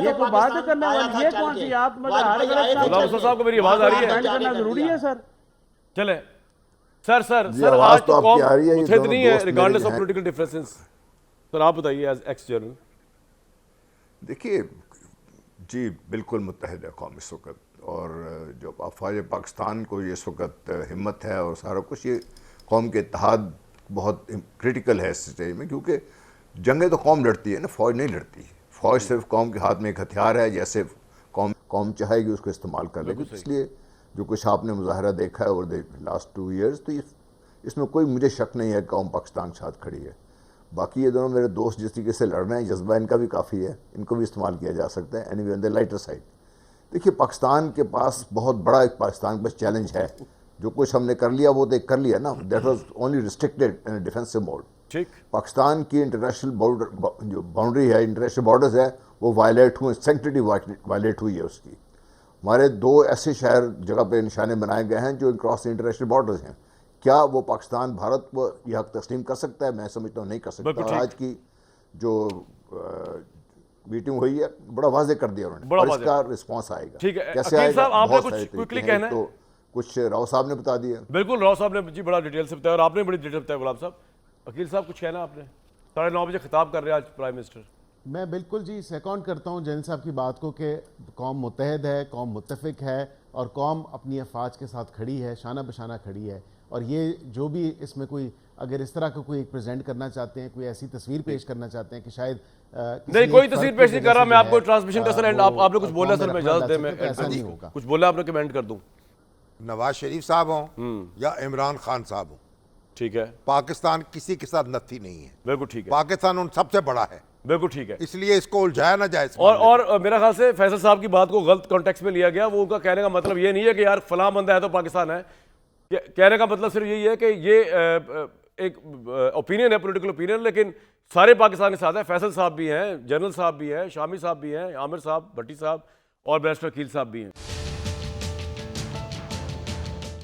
ये कोई बात करने वाली, ये कौन सी आप गुलाम मुस्तफा साहब को मेरी आवाज आ रही है? करना जरूरी है सर। चले सर आवाज आज तो तो कौम आपकी आ रही है, ये मुत्तहिद दोनों नहीं है दोस्त मेरे रिगार्डलेस ऑफ हैं। Political differences. सर आप बताइए एज एक्स जनरल। देखिए जी, बिल्कुल मुत्तहिद है कौम इस वक्त, और जो अफवाज पाकिस्तान को ये इस वक्त हिम्मत है और सारा कुछ, ये कौम के इत्तेहाद बहुत क्रिटिकल है इस स्टेज में, क्योंकि जंगें तो कौम लड़ती है ना, फ़ौज नहीं लड़ती। फ़ौज सिर्फ कौम के हाथ में एक हथियार है, जैसे कौम चाहेगी उसको इस्तेमाल कर लेगी। इसलिए जो कुछ आपने मुजाहरा देखा है ओवर द लास्ट 2 ईयर्स, तो इसमें कोई मुझे शक नहीं है कौम पाकिस्तान के साथ खड़ी है। बाकी ये दोनों मेरे दोस्त जिस तरीके से लड़ रहे हैं, जज्बा इनका भी काफ़ी है, इनको भी इस्तेमाल किया जा सकता है। Anyway on the lighter side, देखिए पाकिस्तान के पास बहुत बड़ा एक पाकिस्तान के पास चैलेंज है। जो कुछ हमने कर लिया वो तो एक कर लिया ना, that was only restricted in defensive mode. ठीक, पाकिस्तान की इंटरनेशनल बॉर्डर जो बाउंड्री है, इंटरनेशनल बॉर्डर्स है, वो वायलेट हुए, सेंक्टिटी वायलेट हुई है उसकी। हमारे 2 ऐसे शहर जगह पे निशाने बनाए गए हैं जो क्रॉस इंटरनेशनल बॉर्डर्स हैं। क्या वो पाकिस्तान भारत को यह हक तस्लीम कर सकता है? मैं समझता हूँ नहीं कर सकता। और आज की जो मीटिंग हुई है, बड़ा वाजे कर दिया उन्होंने, और इसका रिस्पॉन्स आएगा। ठीक है, कैसे अकील आएगा? साहब, आपने बहुत कुछ सारे क्विकली तरीके हैं, कहना है? तो कुछ राव साहब ने बता दिया। बिल्कुल, राव साहब ने जी बड़ा डिटेल से बताया और आपने बड़ी डिटेल बताया। गुलाम साहब, अकील साहब कुछ कहना आपने? 9:30 बजे खिताब कर रहे हैं आज प्राइम मिनिस्टर। मैं बिल्कुल जी सेकंड करता हूं जनरल साहब की बात को कि कौम मुत्तहिद है, कौम मुत्तफिक है और कौम अपनी अफवाज के साथ खड़ी है, शाना बशाना खड़ी है। और ये जो भी इसमें कोई अगर इस तरह का कोई एक प्रेजेंट करना चाहते हैं, कोई ऐसी तस्वीर पेश करना चाहते हैं कि शायद नहीं, कोई तस्वीर पेश नहीं कर रहा मैं, आपको ट्रांसमिशन का सर आपने कुछ बोला सर, मैं इजाजत दे, मैं ऐसा नहीं होगा। कुछ बोला आपने कमेंट कर दूं। नवाज शरीफ साहब हों या इमरान खान साहब हों, ठीक है, पाकिस्तान किसी के साथ नथी नहीं है। बिल्कुल ठीक है, पाकिस्तान उन सबसे बड़ा है, बिल्कुल ठीक है। इसलिए इसको उलझाया ना जाए। और मेरा ख्याल से फैसल साहब की बात को गलत कॉन्टेक्स्ट में लिया गया। वो उनका कहने का मतलब ये नहीं है कि यार फलां बंदा है तो पाकिस्तान है। कहने का मतलब सिर्फ यही है कि ये एक ओपिनियन है, पॉलिटिकल ओपिनियन, लेकिन सारे पाकिस्तान के साथ है। फैसल साहब भी हैं, जनरल साहब भी हैं, शामी साहब भी हैं, आमिर साहब, भट्टी साहब और बैरिस्टर अकील साहब भी हैं।